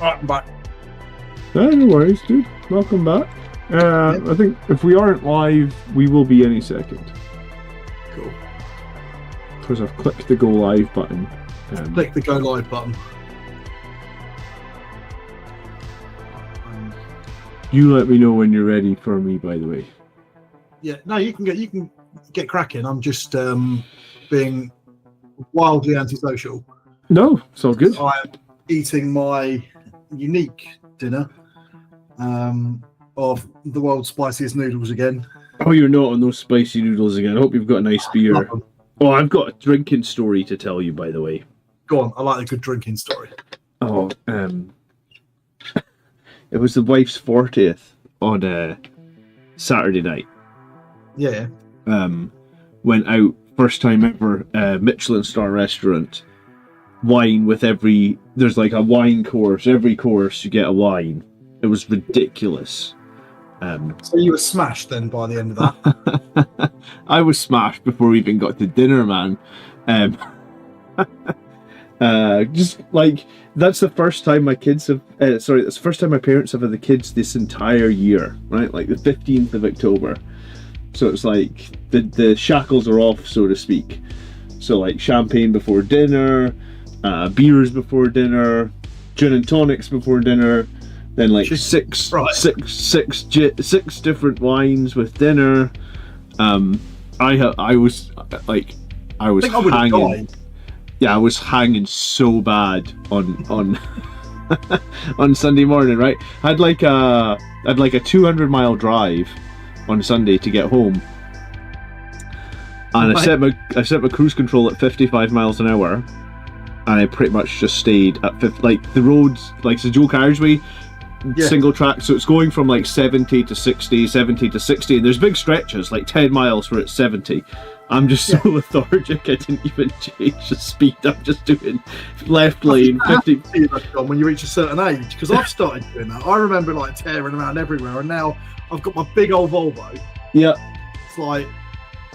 Right, I'm back. No worries, dude. Welcome back. I think if we aren't live, we will be any second. Cool. Because I've clicked the go live button. Click the go live button. You let me know when you're ready for me, by the way. Yeah, no, you can get cracking. I'm just being wildly antisocial. No, it's all good. I'm eating my unique dinner of the world's spiciest noodles again. Oh, you're not on those spicy noodles again. I hope you've got a nice beer. Oh, I've got a drinking story to tell you, by the way. Go on, I like a good drinking story. Oh, it was the wife's 40th on Saturday night. Yeah. Went out, first time ever, Michelin star restaurant. Wine with there's like a wine course. Every course you get a wine. It was ridiculous. So you were smashed then by the end of that? I was smashed before we even got to dinner, man. Just like, that's the first time my kids have, that's the first time my parents have had the kids this entire year, right? Like the 15th of October. So it's like the shackles are off, so to speak. So like champagne before dinner, beers before dinner, gin and tonics before dinner, then like six different wines with dinner. I was hanging. Yeah, I was hanging so bad on on Sunday morning, right? I had like a 200-mile drive on Sunday to get home, and I set my cruise control at 55 miles an hour, and I pretty much just stayed at 50. Like the roads, like it's a dual carriageway, single track, so it's going from like 70 to 60, 70 to 60, and there's big stretches like 10 miles where it's 70. I'm just so lethargic, I didn't even change the speed. I'm just doing left lane 50. When you reach a certain age, because I've started doing that. I remember like tearing around everywhere, and now I've got my big old Volvo. Yeah. It's like,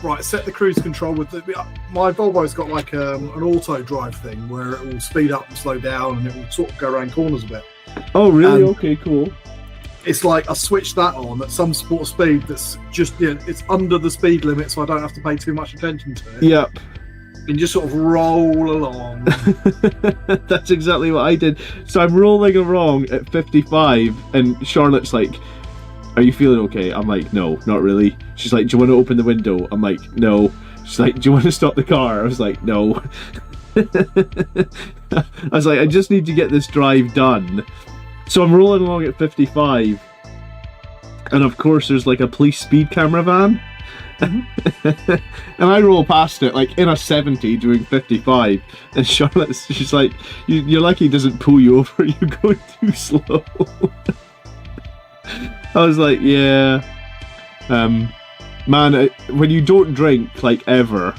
right, set the cruise control with my Volvo's got like an auto drive thing where it will speed up and slow down, and it will sort of go around corners a bit. Oh, really? Okay, cool. It's like I switched that on at some sort of speed that's just, it's under the speed limit, so I don't have to pay too much attention to it. Yep. And just sort of roll along. That's exactly what I did. So I'm rolling along at 55, and Charlotte's like, "Are you feeling okay?" I'm like, "No, not really." She's like, "Do you want to open the window?" I'm like, "No." She's like, "Do you want to stop the car?" I was like, "No." I was like, "I just need to get this drive done." So I'm rolling along at 55, and of course there's like a police speed camera van. And I roll past it like in a 70 doing 55, and she's like, you're lucky he doesn't pull you over, you're going too slow. I was like, yeah, man, when you don't drink like ever,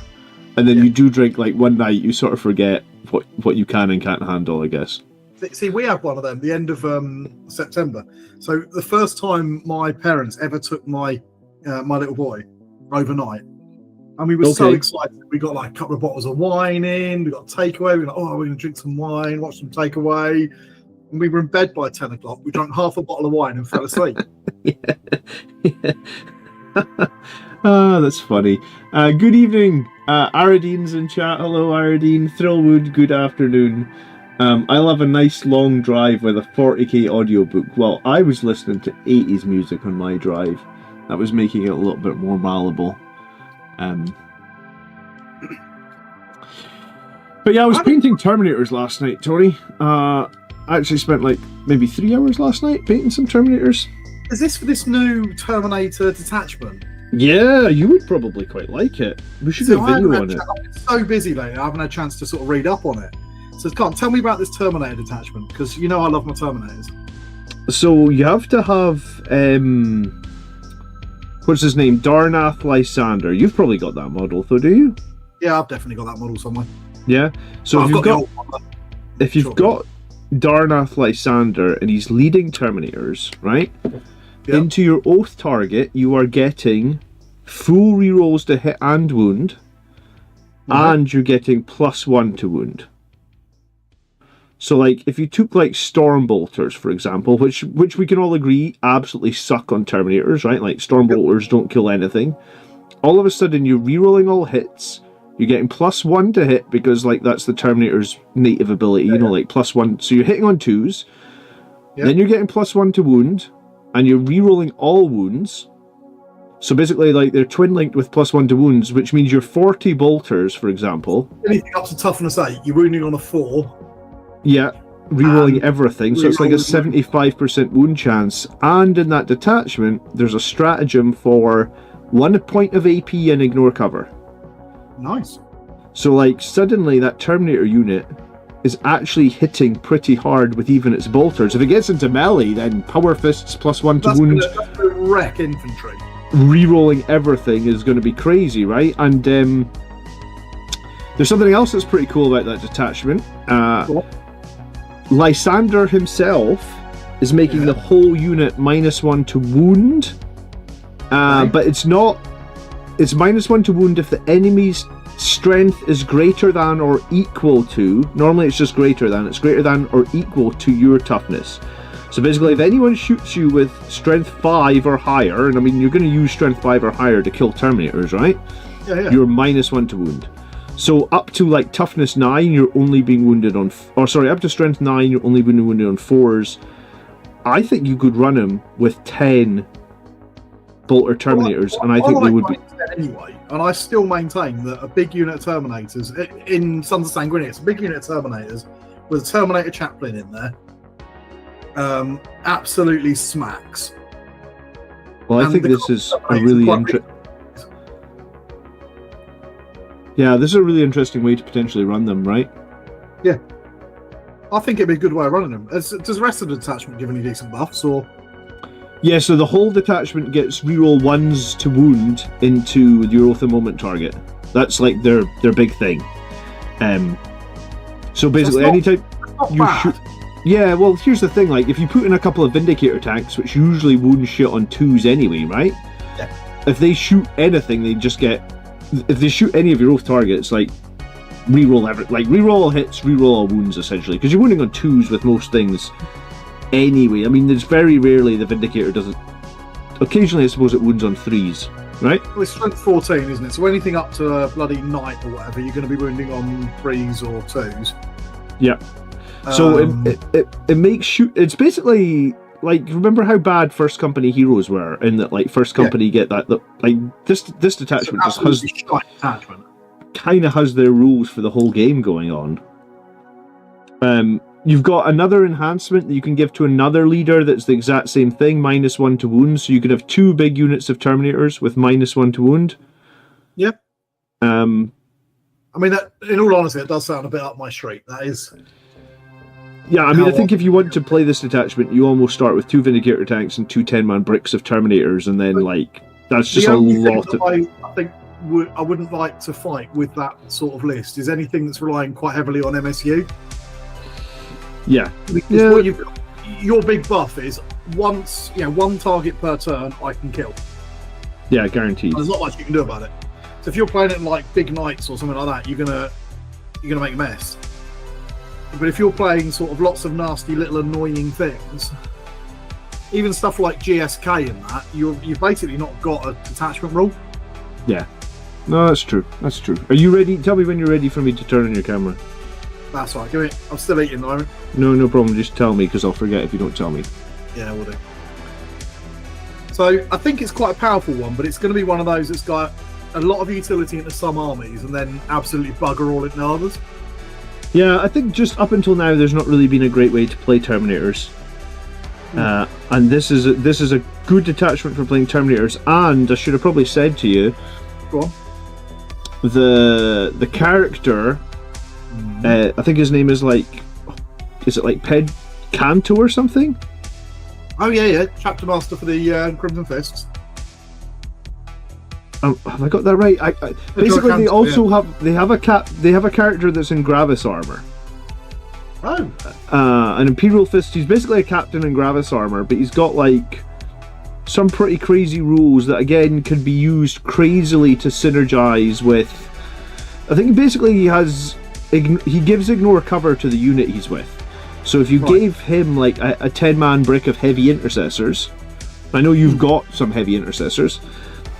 and then you do drink like one night, you sort of forget what you can and can't handle, I guess. See, we have one of them the end of September. So the first time my parents ever took my little boy overnight, and we were so excited. We got like a couple of bottles of wine in, we got takeaway, we were like, oh, we're going to drink some wine, watch some takeaway. And we were in bed by 10 o'clock. We drank half a bottle of wine and fell asleep. Yeah. Ah, that's funny. Good evening. Aradine's in chat. Hello, Aradine. Thrillwood, good afternoon. I love a nice long drive with a 40k audiobook. Well, I was listening to 80s music on my drive. That was making it a little bit more malleable. But yeah, I was painting Terminators last night, Tony. I actually spent like maybe 3 hours last night painting some Terminators. Is this for this new Terminator detachment? Yeah, you would probably quite like it. We should do a video on it. I've been so busy lately, I haven't had a chance to sort of read up on it. So tell me about this Terminator detachment, because you know I love my Terminators. So you have to have what's his name? Darnath Lysander. You've probably got that model though, do you? Yeah, I've definitely got that model somewhere. Yeah. So if you've got Darnath Lysander and he's leading Terminators, right? Yep. Into your oath target, you are getting full rerolls to hit and wound, and you're getting +1 to wound. So, like, if you took, like, Storm Bolters, for example, which we can all agree absolutely suck on Terminators, right? Like, Storm Bolters don't kill anything. All of a sudden, you're rerolling all hits. You're getting +1 to hit because, like, that's the Terminator's native ability, you know, like, +1. So you're hitting on 2s. Then you're getting +1 to wound, and you're re-rolling all wounds. So basically, like, they're twin-linked with +1 to wounds, which means you're 40 bolters, for example. Anything up to toughness 8, you're wounding on a 4. Yeah, re-rolling everything. So it's like a 75% wound chance. And in that detachment, there's a stratagem for 1 point of AP and ignore cover. Nice. So, like, suddenly that Terminator unit is actually hitting pretty hard with even its bolters. If it gets into melee, then power fists +1 to wound. That's gonna wreck infantry. Re-rolling everything is going to be crazy, right? And there's something else that's pretty cool about that detachment. Lysander himself is making the whole unit -1 to wound, but it's not. It's -1 to wound if the enemy's strength is greater than or equal to. Normally it's just greater than. It's greater than or equal to your toughness. So basically, if anyone shoots you with strength 5 or higher, and I mean, you're going to use strength 5 or higher to kill Terminators, right? Yeah. You're -1 to wound. So up to, like, toughness 9, you're only being wounded on... up to strength 9, you're only being wounded on 4s. I think you could run him with 10 bolter Terminators, and I think they would be... Anyway, and I still maintain that a big unit of Terminators, in Sons of Sanguinius, it's a big unit of Terminators with a Terminator chaplain in there, absolutely smacks. Well, I think this is a really interesting... Yeah, this is a really interesting way to potentially run them, right? Yeah. I think it'd be a good way of running them. Does the rest of the detachment give any decent buffs, or...? Yeah, so the whole detachment gets reroll 1s to wound into your Oath of Moment target. That's, like, their big thing. So basically, anytime you shoot... Yeah, well, here's the thing, like, if you put in a couple of Vindicator tanks, which usually wound shit on 2s anyway, right? Yeah. If they shoot anything, they just get... If they shoot any of your Oath targets, like, reroll all hits, reroll all wounds, essentially. Because you're wounding on 2s with most things anyway. I mean, there's very rarely the Vindicator doesn't... Occasionally, I suppose it wounds on 3s, right? Well, it's strength 14, isn't it? So anything up to a bloody knight or whatever, you're going to be wounding on 3s or 2s. Yeah. So it makes shoot... It's basically... Like, remember how bad First Company heroes were, in that, like, First Company get that, like, this detachment just has... kind of has their rules for the whole game going on. You've got another enhancement that you can give to another leader that's the exact same thing, -1 to wound. So you could have 2 big units of Terminators with -1 to wound. Yep. I mean, that, in all honesty, it does sound a bit up my street. That is... Yeah, I mean, I think if you want to play this detachment, you almost start with 2 Vindicator tanks and 2 10-man bricks of Terminators, and then, like, that's just a lot of... I think I wouldn't like to fight with that sort of list is anything that's relying quite heavily on MSU. Yeah. Because what your big buff is once, 1 target per turn I can kill. Yeah, guaranteed. There's not much you can do about it. So if you're playing it like big knights or something like that, you're gonna make a mess. But if you're playing sort of lots of nasty little annoying things, even stuff like GSK and that, you've basically not got a detachment rule. Yeah. No, that's true. That's true. Are you ready? Tell me when you're ready for me to turn on your camera. That's right. Give me. I'm still eating, Iron. No problem. Just tell me, because I'll forget if you don't tell me. Yeah, we'll do. So I think it's quite a powerful one, but it's going to be one of those that's got a lot of utility into some armies and then absolutely bugger all into others. Yeah, I think just up until now, there's not really been a great way to play Terminators. And this is a good detachment for playing Terminators. And I should have probably said to you, go on. The character, I think his name is it Ped Canto or something? Oh yeah, Chapter Master for the Crimson Fists. Have I got that right? Basically, they also have a character that's in Gravis armor. Oh. An Imperial Fist. He's basically a captain in Gravis armor, but he's got like some pretty crazy rules that again can be used crazily to synergize with. I think basically he gives ignore cover to the unit he's with. So if you Right. gave him like a 10-man brick of heavy intercessors, I know you've got some heavy intercessors.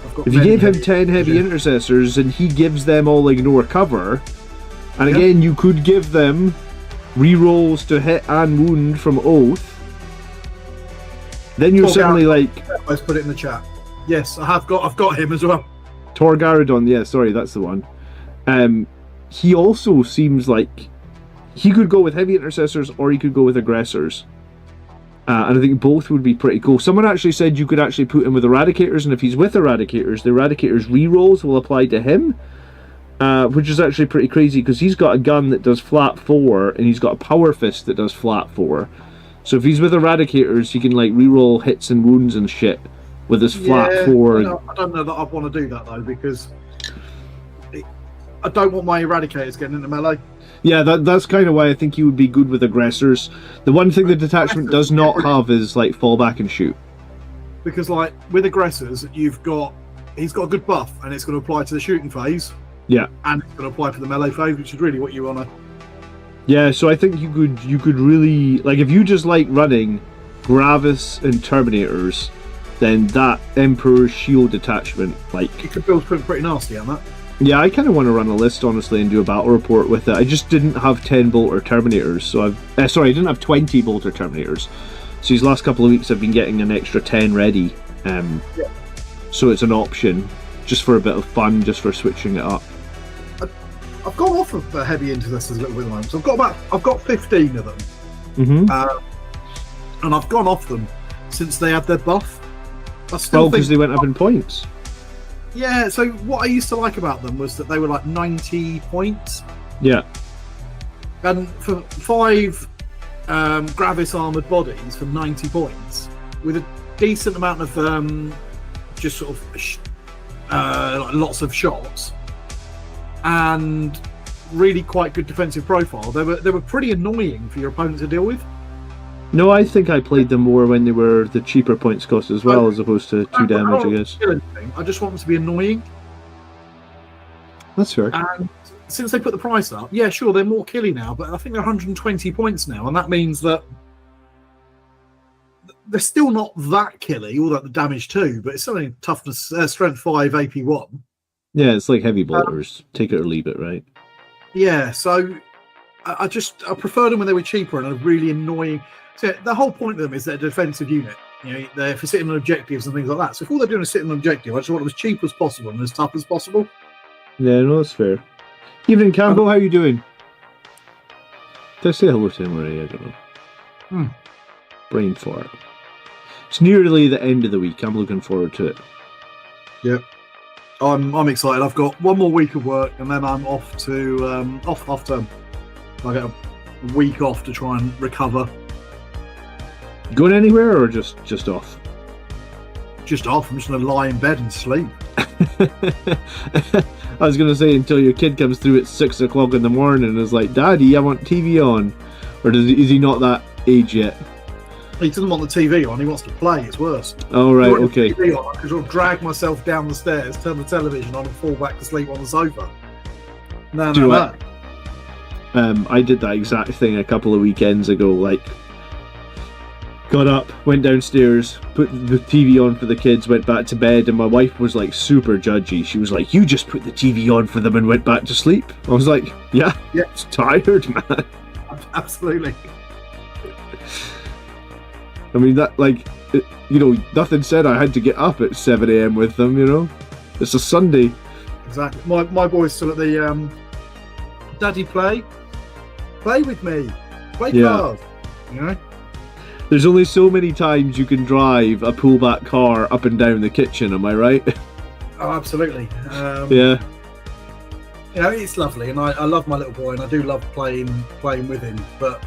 I've got If you many gave him heavy- 10 heavy yeah. intercessors and he gives them all ignore cover, and Yeah. again, you could give them rerolls to hit and wound from Oath, then you're Oh, suddenly yeah. like Let's put it in the chat. Yes, I've got him as well. Torgaradon, yeah, sorry, that's the one. He also seems like he could go with heavy intercessors or he could go with aggressors. And I think both would be pretty cool. Someone actually said you could actually put him with eradicators, and if he's with eradicators, the eradicators rerolls will apply to him, which is actually pretty crazy because he's got a gun that does flat 4 and he's got a power fist that does flat 4. So if he's with eradicators, he can like reroll hits and wounds and shit with his flat 4. I don't know that I'd want to do that though, because I don't want my eradicators getting into melee. Yeah, that's kind of why I think he would be good with aggressors. The one thing the detachment does not have is like fall back and shoot. Because like with aggressors, he's got a good buff, and it's going to apply to the shooting phase, Yeah. and it's going to apply for the melee phase, which is really what you want to. Yeah, so I think you could really like if you just like running Gravis and Terminators, then that Emperor's Shield detachment, like You could build pretty nasty on that. yeah, I kind of want to run a list honestly and do a battle report with it. I just didn't have 10 bolter Terminators, so I didn't have 20 bolter Terminators. So these last couple of weeks I've been getting an extra 10 ready. So it's an option just for a bit of fun, just for switching it up. I've gone off of the heavy intercessors a little bit at the moment. So I've got 15 of them, and I've gone off them since they had their buff. I still Oh, because think, they went up in points. yeah. So what I used to like about them was that they were like 90 points, Yeah. and for 5 Gravis armored bodies for 90 points with a decent amount of just sort of like lots of shots and really quite good defensive profile. They were pretty annoying for your opponent to deal with. No, I think I played them more when they were the cheaper points cost as well, as opposed to 2 damage, I guess. I just want them to be annoying. That's fair. And since they put the price up, yeah, sure, they're more killy now, but I think they're 120 points now, and that means that they're still not that killy, although the damage too, but it's something toughness, strength 5, AP 1. Yeah, it's like heavy bolters. Take it or leave it, right? Yeah, so I preferred them when they were cheaper and are really annoying. So the whole point of them is they're a defensive unit. You know, they're for sitting on objectives and things like that. So if all they're doing is sitting on objective, I just want them as cheap as possible and as tough as possible. Yeah, no, that's fair. Evening, Campbell, how you doing? Did I say hello to him already? I don't know. Brain fart. It's nearly the end of the week. I'm looking forward to it. Yep. I'm excited. I've got one more week of work and then I'm off to off term. I get a week off to try and recover. Going anywhere or just off? Just off. I'm just going to lie in bed and sleep. I was going to say until your kid comes through at 6 o'clock in the morning and is like, Daddy, I want TV on. Or is he not that age yet? He doesn't want the TV on. He wants to play. It's worse. Oh, right, okay. I could sort of drag myself down the stairs, turn the television on, and fall back to sleep on the sofa. No. I did that exact thing a couple of weekends ago. Like, got up, went downstairs, put the TV on for the kids, went back to bed, and my wife was like super judgy. She was like, "You just put the TV on for them and went back to sleep." I was like, "Yeah, it's tired, man." Absolutely. I mean, that, like, nothing said I had to get up at 7 a.m. with them, It's a Sunday. Exactly. My boy's still at the Daddy, play with me, play cars. There's only so many times you can drive a pullback car up and down the kitchen, am I right? Oh, absolutely. Yeah. It's lovely, and I love my little boy, and I do love playing with him. But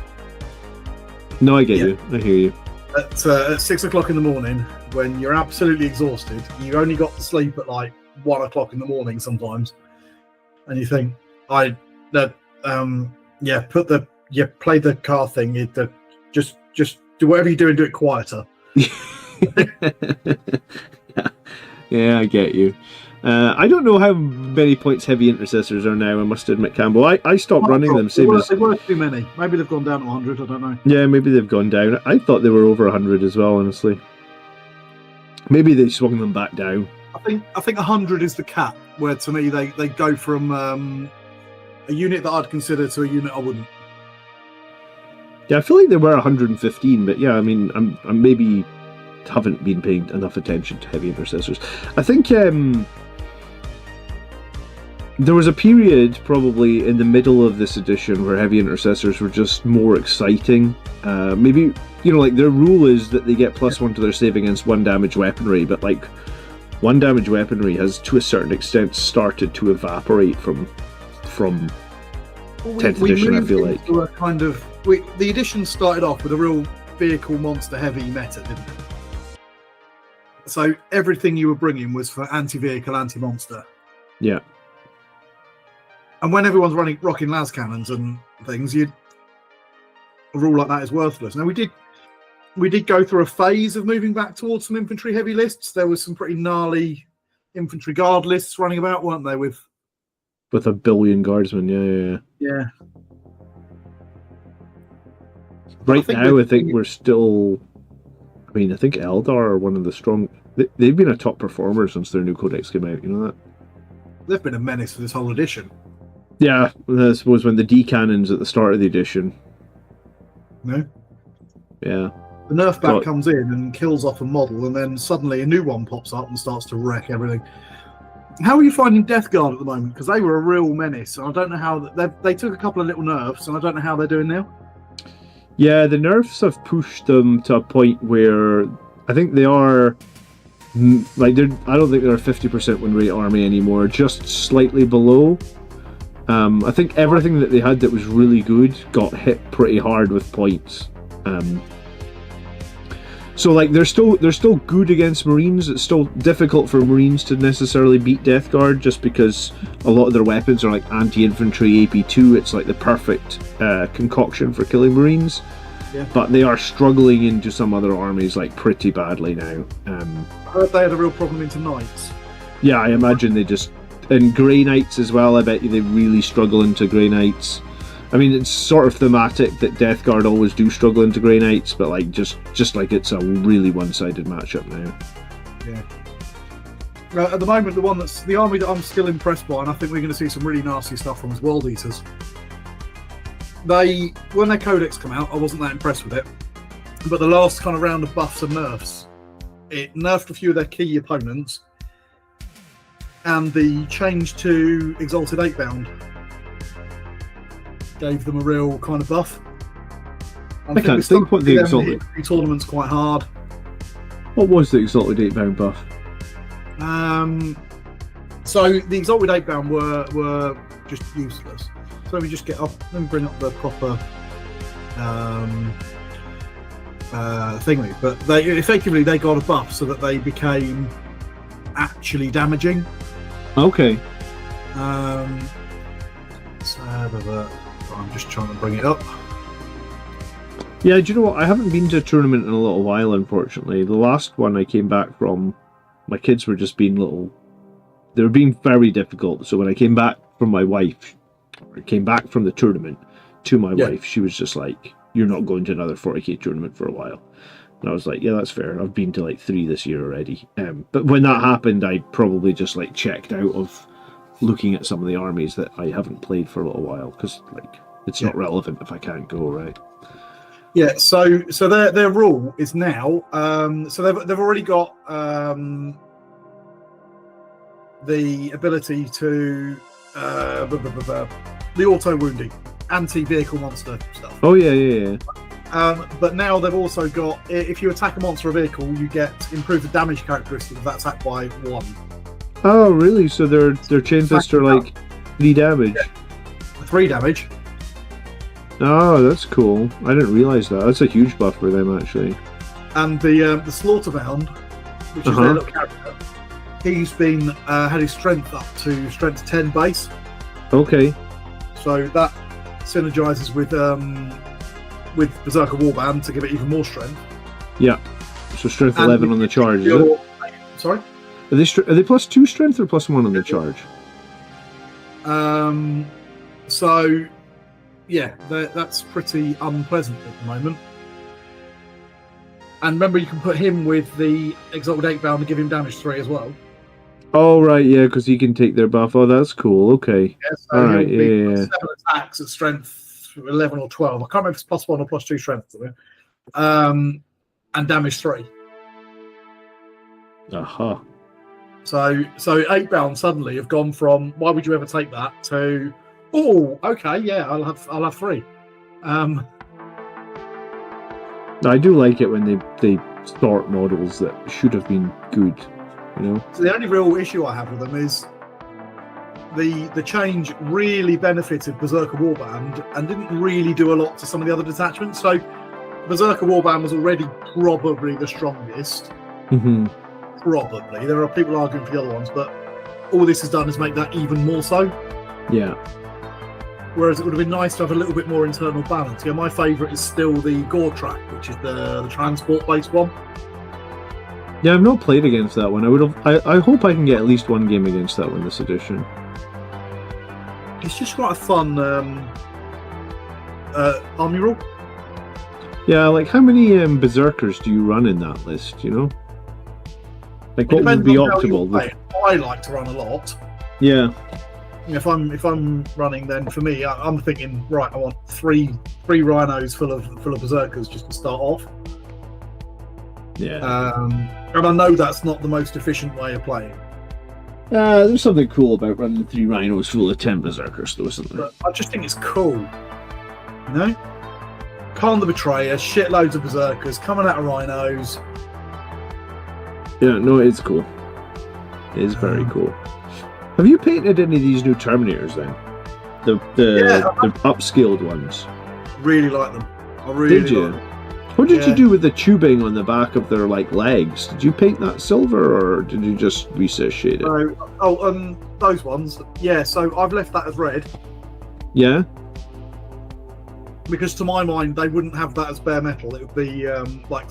no, I get you. I hear you. At 6 o'clock in the morning, when you're absolutely exhausted, you only got to sleep at like 1 o'clock in the morning sometimes, and you think, play the car thing. Just do whatever you do and do it quieter. Yeah, I get you. I don't know how many points heavy intercessors are now, I must admit, Campbell. I stopped running them, same as... They were too many. Maybe they've gone down to 100, I don't know. Yeah, maybe they've gone down. I thought they were over 100 as well, honestly. Maybe they swung them back down. I think 100 is the cap, where to me they go from a unit that I'd consider to a unit I wouldn't. Yeah, I feel like they were 115, but yeah, I mean, I'm maybe haven't been paying enough attention to heavy intercessors. I think there was a period probably in the middle of this edition where heavy intercessors were just more exciting. Maybe, you know, like their rule is that they get +1 to their save against 1 damage weaponry, but like 1 damage weaponry has to a certain extent started to evaporate from 10th edition, I feel like. A kind of, the edition started off with a real vehicle monster heavy meta, didn't it? So everything you were bringing was for anti-vehicle, anti-monster. Yeah. And when everyone's rocking las cannons and things, a rule like that is worthless. Now we did go through a phase of moving back towards some infantry heavy lists. There was some pretty gnarly infantry guard lists running about, weren't there? With 1 billion guardsmen, yeah. Right now, I think we're still. I mean, I think Eldar are one of the strong. They've been a top performer since their new codex came out. You know that? They've been a menace for this whole edition. Yeah, I suppose when the D cannons at the start of the edition. No. Yeah. The nerf back comes in and kills off a model, and then suddenly a new one pops up and starts to wreck everything. How are you finding Death Guard at the moment? Because they were a real menace, and I don't know how they took a couple of little nerfs, and I don't know how they're doing now. Yeah, the nerfs have pushed them to a point where I think they are like I don't think they're a 50% win rate army anymore, just slightly below. I think everything that they had that was really good got hit pretty hard with points. So like they're still good against Marines. It's still difficult for Marines to necessarily beat Death Guard just because a lot of their weapons are like anti-infantry AP2. It's like the perfect concoction for killing Marines. Yeah. But they are struggling into some other armies like pretty badly now. I heard they had a real problem into Knights. Yeah, I imagine they just... And Grey Knights as well, I bet you they really struggle into Grey Knights. I mean, it's sort of thematic that Death Guard always do struggle into Grey Knights, but like just like it's a really one-sided matchup now. Yeah. At the moment, the army that I'm still impressed by, and I think we're going to see some really nasty stuff from, is World Eaters. When their codex come out, I wasn't that impressed with it, but the last kind of round of buffs and nerfs, it nerfed a few of their key opponents, and the change to Exalted 8-bound gave them a real kind of buff. I can't think what the Exalted tournament's quite hard. What was the Exalted 8-bound buff? So the Exalted 8-bound were just useless. So let me just let me bring up the proper thingy. But they got a buff so that they became actually damaging. Okay. So I'm just trying to bring it up. Yeah, do you know what? I haven't been to a tournament in a little while, unfortunately. The last one I came back from, my kids were just being they were being very difficult. So when I came back from the tournament to my wife, she was just like, "You're not going to another 40k tournament for a while." And I was like, "Yeah, that's fair. I've been to like 3 this year already." But when that happened, I probably just like checked out of looking at some of the armies that I haven't played for a little while, because like it's not relevant if I can't go, right? Yeah. So their rule is now. So they've already got the ability to the auto wounding, anti-vehicle monster stuff. Oh yeah. But now they've also got, if you attack a monster or vehicle, you get improved the damage characteristic of that attack by 1. Oh really? So their chain fist are like 3 damage. Yeah. 3 damage. Oh, that's cool. I didn't realise that. That's a huge buff for them actually. And the Slaughterbound, which is their little character, he's been had his strength up to strength 10 base. Okay. So that synergizes with Berserker Warband to give it even more strength. Yeah. So strength 11 on the charge, is it? Sorry? Are they plus 2 strength or plus 1 on the charge? So, yeah, that's pretty unpleasant at the moment. And remember, you can put him with the Exalted 8-bound and give him damage 3 as well. Oh, right, yeah, because he can take their buff. Oh, that's cool. Okay. Yeah, so all right, yeah. 7 attacks at strength 11 or 12. I can't remember if it's plus 1 or plus 2 strength. And damage 3. Aha. So 8-bound suddenly have gone from why would you ever take that to okay, yeah, I'll have 3. I do like it when they start models that should have been good, you know. So the only real issue I have with them is the change really benefited Berserker Warband and didn't really do a lot to some of the other detachments. So Berserker Warband was already probably the strongest. Mm-hmm. Probably. There are people arguing for the other ones, but all this has done is make that even more so. Yeah. Whereas it would have been nice to have a little bit more internal balance. Yeah, my favourite is still the Gore Track, which is the transport-based one. Yeah, I've not played against that one. I hope I can get at least one game against that one this edition. It's just quite a fun army rule. Yeah, like how many berserkers do you run in that list? You know, like what would be optimal? I like to run a lot. Yeah. If I'm running, then for me, I'm thinking right. I want three rhinos full of berserkers just to start off. Yeah. And I know that's not the most efficient way of playing. There's something cool about running 3 rhinos full of 10 berserkers, though, isn't there? But I just think it's cool. You know? Khan the Betrayer, shitloads of berserkers coming out of rhinos. Yeah, no, it's cool. It is very cool. Have you painted any of these new Terminators then? The upscaled ones? Really like them. I really Did you? like them. What did you do with the tubing on the back of their like legs? Did you paint that silver or did you just recess shade it? Those ones. Yeah, so I've left that as red. Yeah. Because to my mind, they wouldn't have that as bare metal. It would be like,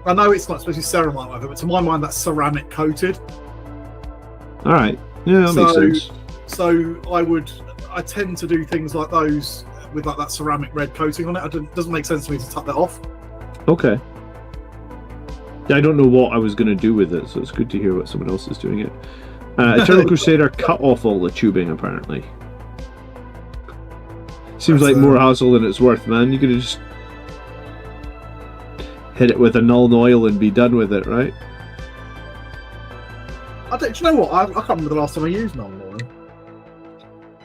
I know it's not supposed to be ceramite, whatever, but to my mind, that's ceramic coated. All right. Yeah, that makes sense. So I tend to do things like those with like that ceramic red coating on it. It doesn't make sense to me to tuck that off. Okay. Yeah, I don't know what I was going to do with it, so it's good to hear what someone else is doing it. Eternal Crusader cut off all the tubing, apparently. Seems like more hassle than it's worth, man. You could just hit it with a null oil and be done with it, right? Do you know what? I can't remember the last time I used null oil.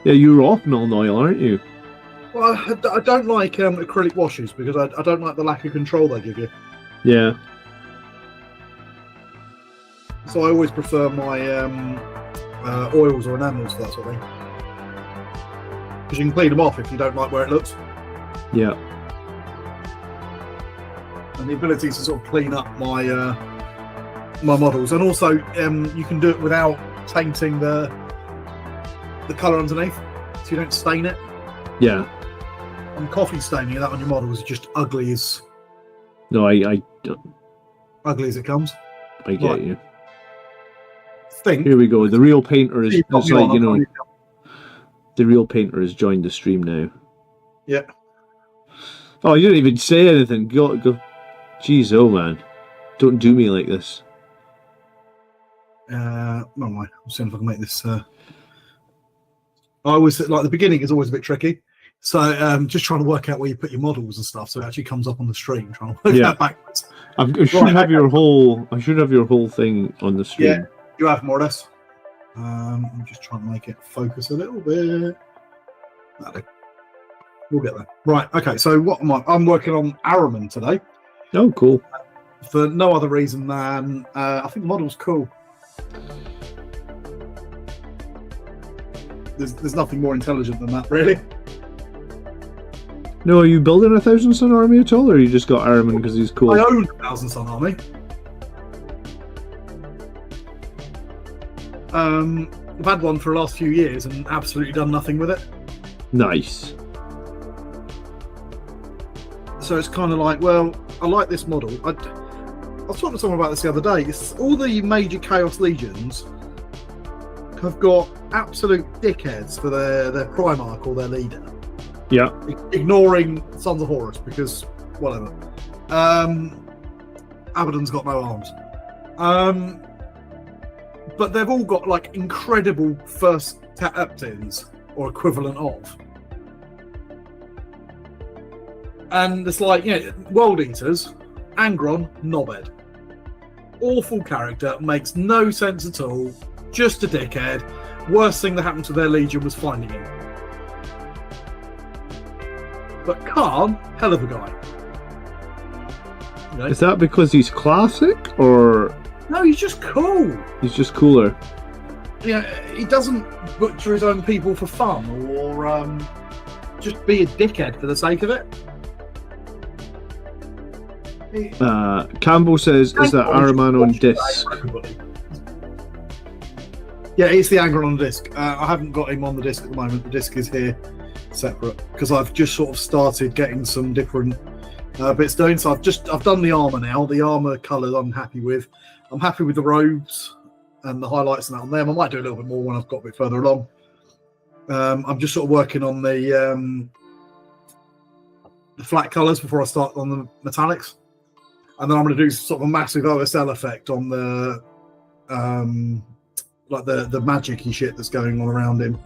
Yeah, you're off null oil, aren't you? Well, I don't like acrylic washes because I don't like the lack of control they give you. Yeah. So I always prefer my oils or enamels for that sort of thing. Because you can clean them off if you don't like where it looks. Yeah. And the ability to sort of clean up my my models, and also you can do it without tainting the colour underneath, so you don't stain it. Yeah. And coffee staining that on your models is just ugly as. No, I ugly as it comes. I get you. Think. Here we go. The real painter is. It's like, you know. The real painter has joined the stream now. Yeah. Oh, you didn't even say anything. Go. Jeez, oh man, don't do me like this. No, I'm seeing if I can make this. I always like the beginning is always a bit tricky, so just trying to work out where you put your models and stuff, so it actually comes up on the stream. Trying to work that backwards. I should have your whole. I should have your whole thing on the stream. Yeah, you have more or less. I'm just trying to make it focus a little bit. We'll get there. Right. Okay. So what am I? I'm working on Araman today. Oh, cool. For no other reason than I think the model's cool. There's nothing more intelligent than that, really. No, are you building a 1,000 Sun army at all, or you just got Araman because he's cool? I own a 1,000 Sun army. I've had one for the last few years and absolutely done nothing with it. Nice. So it's kind of like, well, I like this model. was talking to someone about this the other day. All the major Chaos Legions have got absolute dickheads for their Primarch or their leader. Yeah. Ignoring Sons of Horus because whatever. Abaddon's got no arms. But they've all got like incredible first Teptins or equivalent of. And it's like, World Eaters, Angron, knobhead. Awful character, makes no sense at all, just a dickhead. Worst thing that happened to their Legion was finding him. But Khan, hell of a guy. Is that because he's classic, or...? No, he's just cool. He's just cooler. He doesn't butcher his own people for fun, or just be a dickhead for the sake of it. Campbell says, is that Ahriman on disc? Yeah, it's the Angron on the disc. I haven't got him on the disc at the moment. The disc is here separate because I've just sort of started getting some different bits done. So I've done the armor now. The armor colours I'm happy with. I'm happy with the robes and the highlights and that on them. I might do a little bit more when I've got a bit further along. I'm just sort of working on the flat colours before I start on the metallics. And then I'm going to do sort of a massive OSL effect on the like the magic-y shit that's going on around him,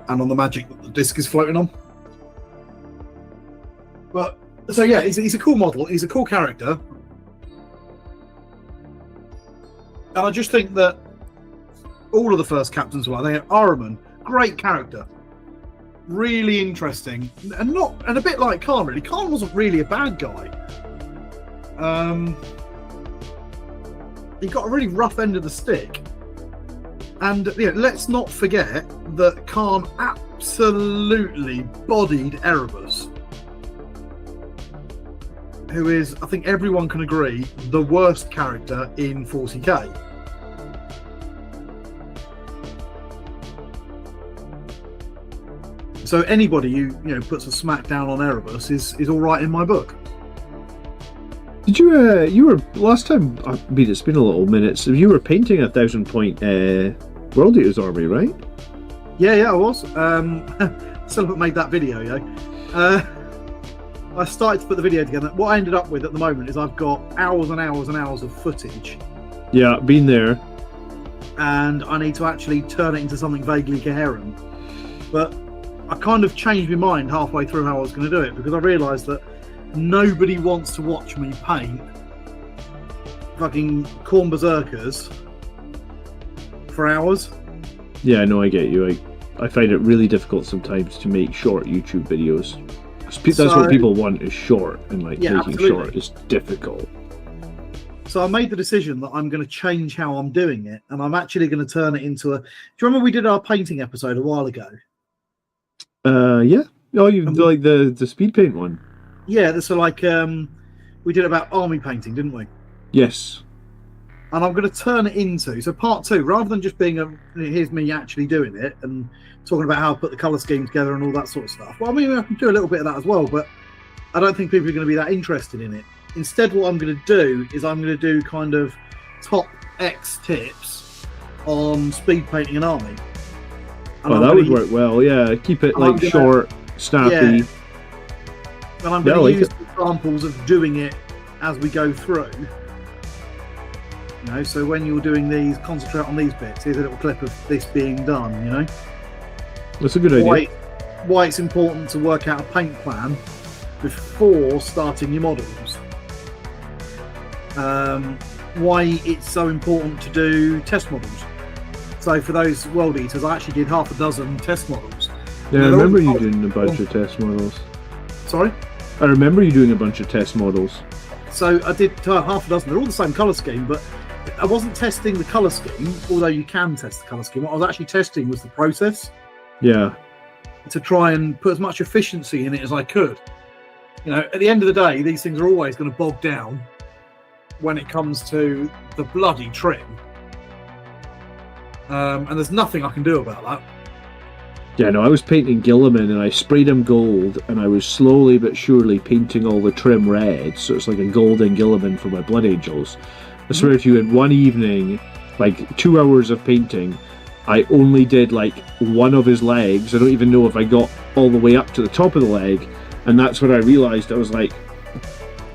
and on the magic that the disc is floating on. But so yeah, he's a cool model. He's a cool character, and I just think that all of the first captains were like they. Ahriman, great character, really interesting, and a bit like Khan. Really, Khan wasn't really a bad guy. He got a really rough end of the stick, and let's not forget that Khan absolutely bodied Erebus, who is, I think everyone can agree, the worst character in 40k. So anybody who puts a smack down on Erebus is all right in my book. Did you? You were last time. I mean, it's been a little minute. So you were painting a 1,000-point World Eaters army, right? Yeah, I was. Still haven't made that video, I started to put the video together. What I ended up with at the moment is I've got hours and hours and hours of footage. Yeah, been there. And I need to actually turn it into something vaguely coherent. But I kind of changed my mind halfway through how I was going to do it, because I realised that nobody wants to watch me paint fucking Khorne Berserkers for hours. Yeah, no, I get you. I find it really difficult sometimes to make short YouTube videos. That's what people want, is short, and making absolutely. Short is difficult. So I made the decision that I'm going to change how I'm doing it, and I'm actually going to turn it into a... Do you remember we did our painting episode a while ago? Yeah. Oh, you like the speed paint one? Yeah, so like we did about army painting, didn't we? Yes. And I'm going to turn it into, so part 2, rather than just being here's me actually doing it and talking about how I put the colour scheme together and all that sort of stuff. Well, I mean, I can do a little bit of that as well, but I don't think people are going to be that interested in it. Instead, what I'm going to do is I'm going to do kind of top X tips on speed painting an army. And that would work well, yeah. Keep it like short, snappy. Yeah. And I'm going to use examples of doing it as we go through. So when you're doing these, concentrate on these bits. Here's a little clip of this being done, That's a good idea. Why it's important to work out a paint plan before starting your models. Why it's so important to do test models. So for those World Eaters, I actually did half a dozen test models. Yeah, I remember you doing a bunch of test models. Sorry? I remember you doing a bunch of test models. So I did half a dozen. They're all the same colour scheme, but I wasn't testing the colour scheme, although you can test the colour scheme. What I was actually testing was the process. Yeah. To try and put as much efficiency in it as I could. At the end of the day, these things are always going to bog down when it comes to the bloody trim. And there's nothing I can do about that. Yeah, no, I was painting Gilliman and I sprayed him gold and I was slowly but surely painting all the trim red, so it's like a golden Gilliman for my Blood Angels. I swear to you, in one evening, like 2 hours of painting, I only did like one of his legs. I don't even know if I got all the way up to the top of the leg, and that's when I realised, I was like,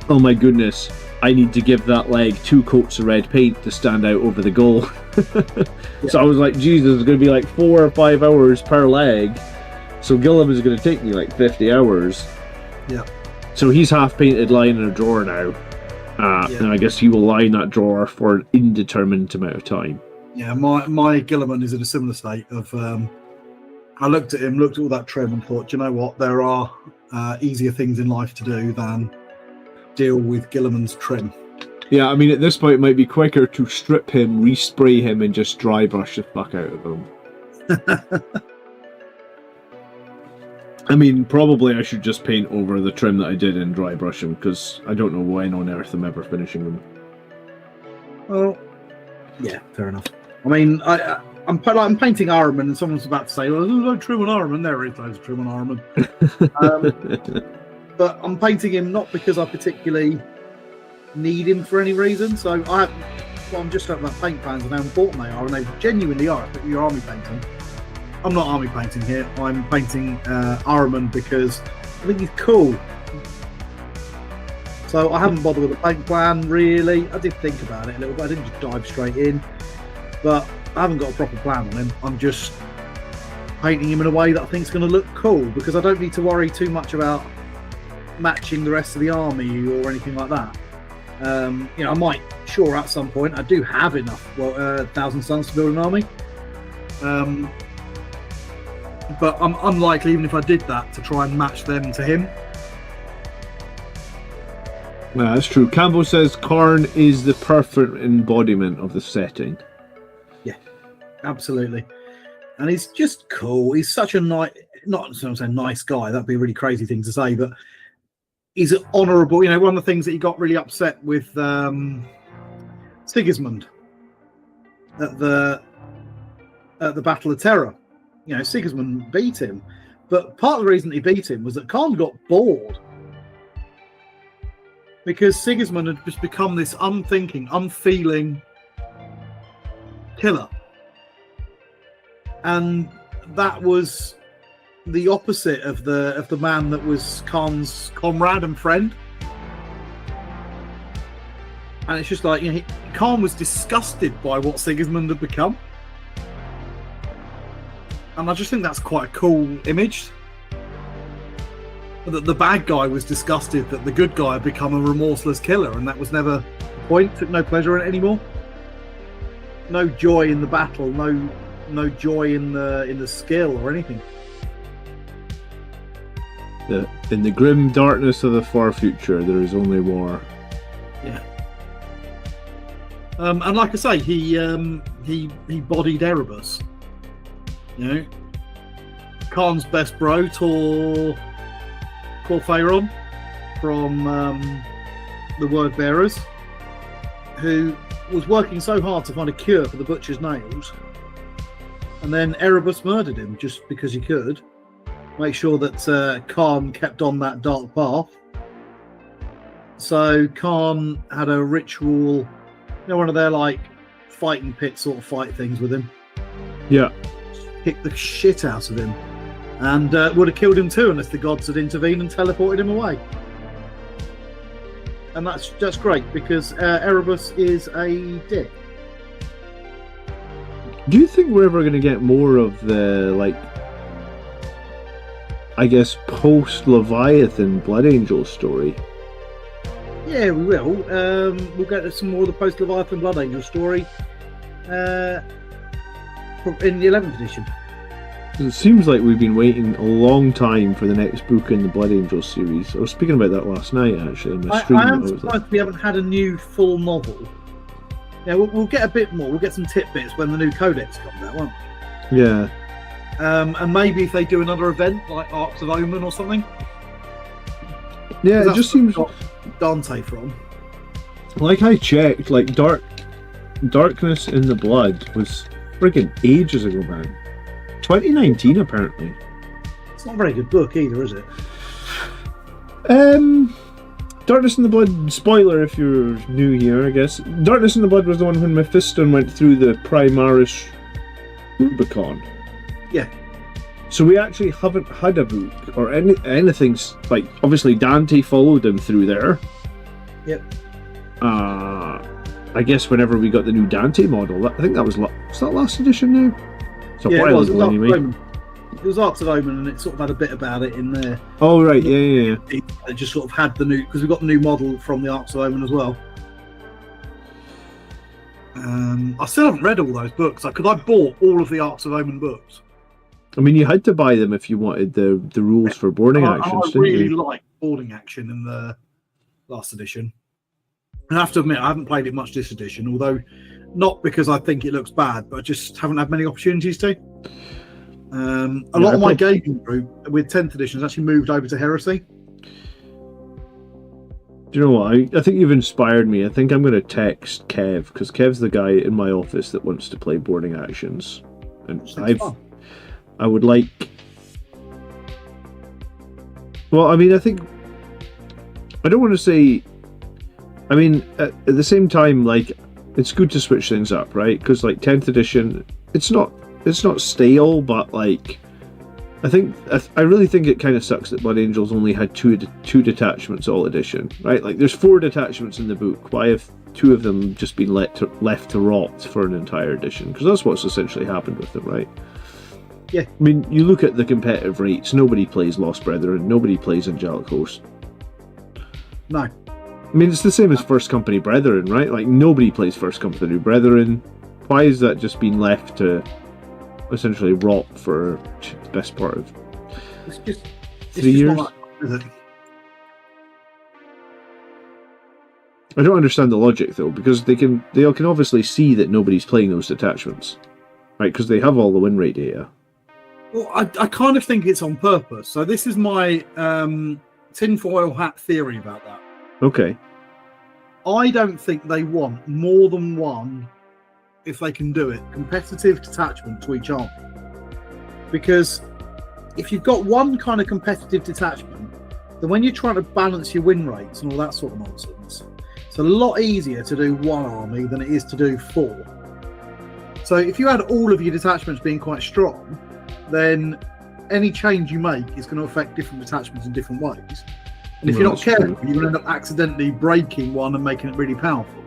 oh my goodness, I need to give that leg 2 coats of red paint to stand out over the goal. So I was like, Jesus, it's going to be like 4 or 5 hours per leg. So Gilliam is going to take me like 50 hours. Yeah. So he's half painted, lying in a drawer now. And I guess he will lie in that drawer for an indeterminate amount of time. Yeah, my Gilliman is in a similar state of... I looked at him, looked at all that trim and thought, you know what, there are easier things in life to do than deal with Gilliman's trim. Yeah, I mean, at this point, it might be quicker to strip him, respray him, and just dry brush the fuck out of him. I mean, probably I should just paint over the trim that I did and dry brush him, because I don't know when on earth I'm ever finishing them. Well, yeah, fair enough. I mean, I'm painting Ahriman, and someone's about to say, "Oh, there's no trim on Ahriman." There is loads of trim on Ahriman. But I'm painting him not because I particularly need him for any reason. So I'm just talking about paint plans and how important they are, and they genuinely are. But you're army painting. I'm not army painting here. I'm painting Ahriman because I think he's cool. So I haven't bothered with a paint plan really. I did think about it a little bit. I didn't just dive straight in, but I haven't got a proper plan on him. I'm just painting him in a way that I think is going to look cool, because I don't need to worry too much about matching the rest of the army or anything like that. You know, I might, sure, at some point, I do have enough 1,000 Suns to build an army. But I'm unlikely, even if I did that, to try and match them to him. No, that's true. Campbell says Karn is the perfect embodiment of the setting. Yeah, absolutely. And he's just cool. He's such a nice, not so I'm saying nice guy, that'd be a really crazy thing to say, but he's honourable. You know, one of the things that he got really upset with Sigismund at the Battle of Terror. You know, Sigismund beat him, but part of the reason he beat him was that Khan got bored, because Sigismund had just become this unthinking, unfeeling killer, and that was the opposite of the man that was Khan's comrade and friend. And it's just like, you know, Khan was disgusted by what Sigismund had become. And I just think that's quite a cool image. That the bad guy was disgusted that the good guy had become a remorseless killer, and that was never the point. Took no pleasure in it anymore. No joy in the battle. No joy in the skill or anything. In the grim darkness of the far future, there is only war. Yeah. And like I say, he bodied Erebus. You know, Khan's best bro, Tor Feyron from the Word Bearers, who was working so hard to find a cure for the Butcher's Nails, and then Erebus murdered him just because he could. Make sure that Khan kept on that dark path. So Khan had a ritual, you know, one of their like fighting pit sort of fight things with him. Yeah. Kicked the shit out of him, and would have killed him too unless the gods had intervened and teleported him away. And that's great, because Erebus is a dick. Do you think we're ever going to get more of the, like, I guess, post-Leviathan Blood Angel story? Yeah, we will. We'll get some more of the post-Leviathan Blood Angel story in the 11th edition. It seems like we've been waiting a long time for the next book in the Blood Angel series. I was speaking about that last night, actually, in my stream. I am surprised we haven't had a new full novel. Yeah, we'll get a bit more. We'll get some tidbits when the new codex comes out, won't we? Yeah. And maybe if they do another event like Arcs of Omen or something. Yeah, it just seems Dante from. Like I checked, like Darkness in the Blood was friggin' ages ago, man. 2019 apparently. It's not a very good book either, is it? Darkness in the Blood, spoiler if you're new here, I guess. Darkness in the Blood was the one when Mephiston went through the Primaris Rubicon. Yeah. So we actually haven't had a book or anything, like, obviously Dante followed him through there. Yep. I guess whenever we got the new Dante model, I think that was that last edition now? It's a while ago anyway. It was Arcs of Omen, and it sort of had a bit about it in there. Oh, right, yeah. It just sort of had the new, because we got the new model from the Arcs of Omen as well. I still haven't read all those books, because I bought all of the Arcs of Omen books. I mean, you had to buy them if you wanted the rules for boarding actions, I really like boarding action in the last edition. And I have to admit, I haven't played it much this edition, although not because I think it looks bad, but I just haven't had many opportunities to. A lot of my gaming group with 10th edition has actually moved over to Heresy. Do you know what? I think you've inspired me. I think I'm going to text Kev, because Kev's the guy in my office that wants to play boarding actions. And I would like... Well, I mean, I think... I don't want to say... I mean, at the same time, like, it's good to switch things up, right? Because, like, 10th edition, it's not stale, but, like, I really think it kind of sucks that Blood Angels only had two detachments all edition, right? Like, there's 4 detachments in the book. Why have 2 of them just been left to rot for an entire edition? Because that's what's essentially happened with them, right? Yeah. I mean, you look at the competitive rates, nobody plays Lost Brethren, nobody plays Angelic Host. No. I mean, it's the same as First Company Brethren, right? Like, nobody plays First Company Brethren. Why is that just being left to essentially rot for the best part of 3 years? Not like, is it? I don't understand the logic, though, because they can obviously see that nobody's playing those detachments, right? Because they have all the win rate data. Well, I kind of think it's on purpose. So this is my tinfoil hat theory about that. Okay. I don't think they want more than one, if they can do it, competitive detachment to each army. Because if you've got one kind of competitive detachment, then when you're trying to balance your win rates and all that sort of nonsense, it's a lot easier to do one army than it is to do 4. So if you had all of your detachments being quite strong, then any change you make is going to affect different detachments in different ways. And if you're not careful, you're going to end up accidentally breaking one and making it really powerful.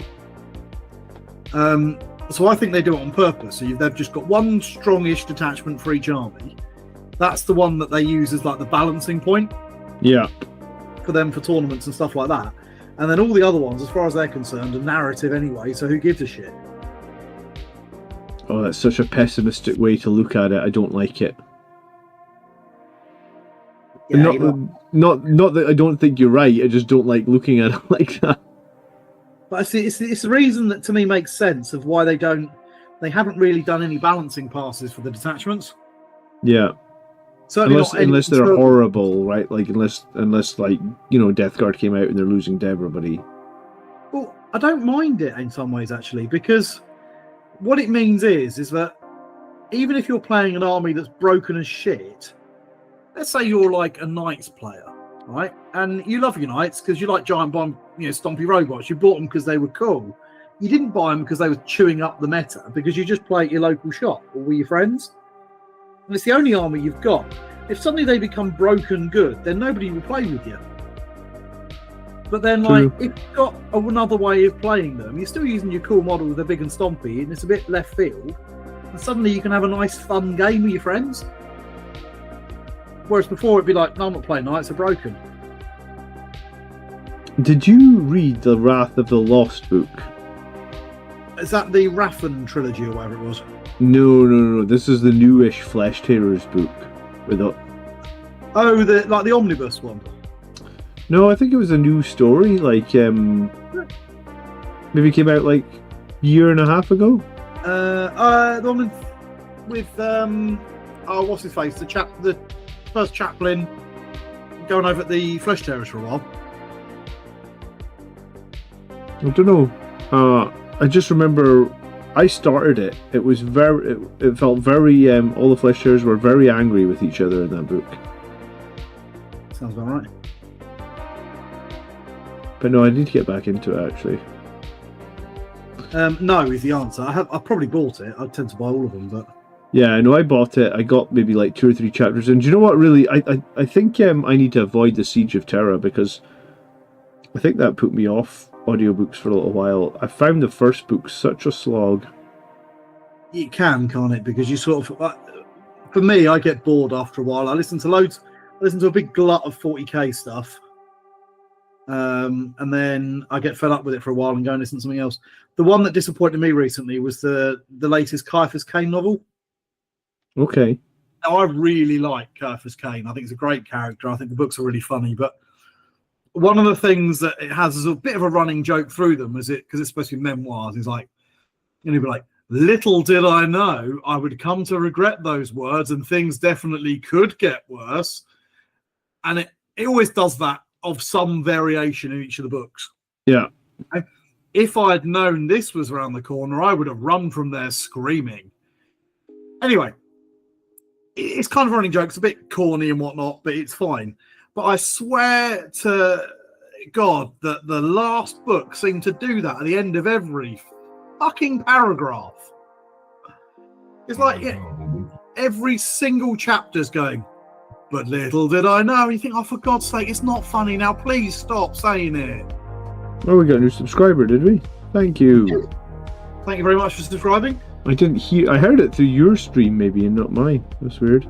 So I think they do it on purpose. So they've just got one strongish detachment for each army. That's the one that they use as like the balancing point. Yeah. For them for tournaments and stuff like that. And then all the other ones, as far as they're concerned, are narrative anyway, so who gives a shit? Oh, that's such a pessimistic way to look at it. I don't like it. Yeah, not that I don't think you're right. I just don't like looking at it like that. But I see, it's the reason that to me makes sense of why they haven't really done any balancing passes for the detachments. Yeah. Certainly unless they're horrible, right? Like unless like, you know, Death Guard came out and they're losing to everybody. Well, I don't mind it in some ways actually, because what it means is that even if you're playing an army that's broken as shit, let's say you're like a Knights player, right? And you love your Knights because you like giant bomb, stompy robots. You bought them because they were cool. You didn't buy them because they were chewing up the meta, because you just play at your local shop or with your friends. And it's the only army you've got. If suddenly they become broken good, then nobody will play with you. But then, like, if you've got another way of playing them, you're still using your cool model with a big and stompy, and it's a bit left field, and suddenly you can have a nice, fun game with your friends. Whereas before it'd be like, no, I'm not playing Knights, they're broken. Did you read the Wrath of the Lost book? Is that the Raffen trilogy or whatever it was? No. This is the newish Flesh Tearers book. The omnibus one. No, I think it was a new story. Like, maybe came out like a year and a half ago. The one with what's his face? The first chaplain going over at the Flesh Tearers for a while. I don't know. I just remember I started it. It was it felt very. All the flesh tearers were very angry with each other in that book. Sounds about right. But no, I need to get back into it actually. No is the answer. I probably bought it. I tend to buy all of them, but Yeah, I know I bought it. I got maybe like 2 or 3 chapters. And do you know what? Really, I think I need to avoid the Siege of Terra because I think that put me off audiobooks for a little while. I found the first book such a slog. it can, can't it? Because you sort of, for me, I get bored after a while. I listen to a big glut of 40k stuff, and then I get fed up with it for a while and go and listen to something else. The one that disappointed me recently was the latest Caiaphas Cain novel. Okay. Now, I really like Caiaphas Cain. I think he's a great character. I think the books are really funny. But one of the things that it has is a bit of a running joke through them, because it's supposed to be memoirs. It's like, be like, little did I know I would come to regret those words, and things definitely could get worse. And it always does that of some variation in each of the books. Yeah. If I had known this was around the corner, I would have run from there screaming. Anyway, it's kind of a running joke. It's a bit corny and whatnot, but it's fine. But I swear to God that the last book seemed to do that at the end of every fucking paragraph. It's like every single chapter's going, but little did I know. And you think, oh, for God's sake, it's not funny now. Please stop saying it. Oh, we got a new subscriber, did we? Thank you. Thank you very much for subscribing. I didn't hear. I heard it through your stream, maybe, and not mine. That's weird.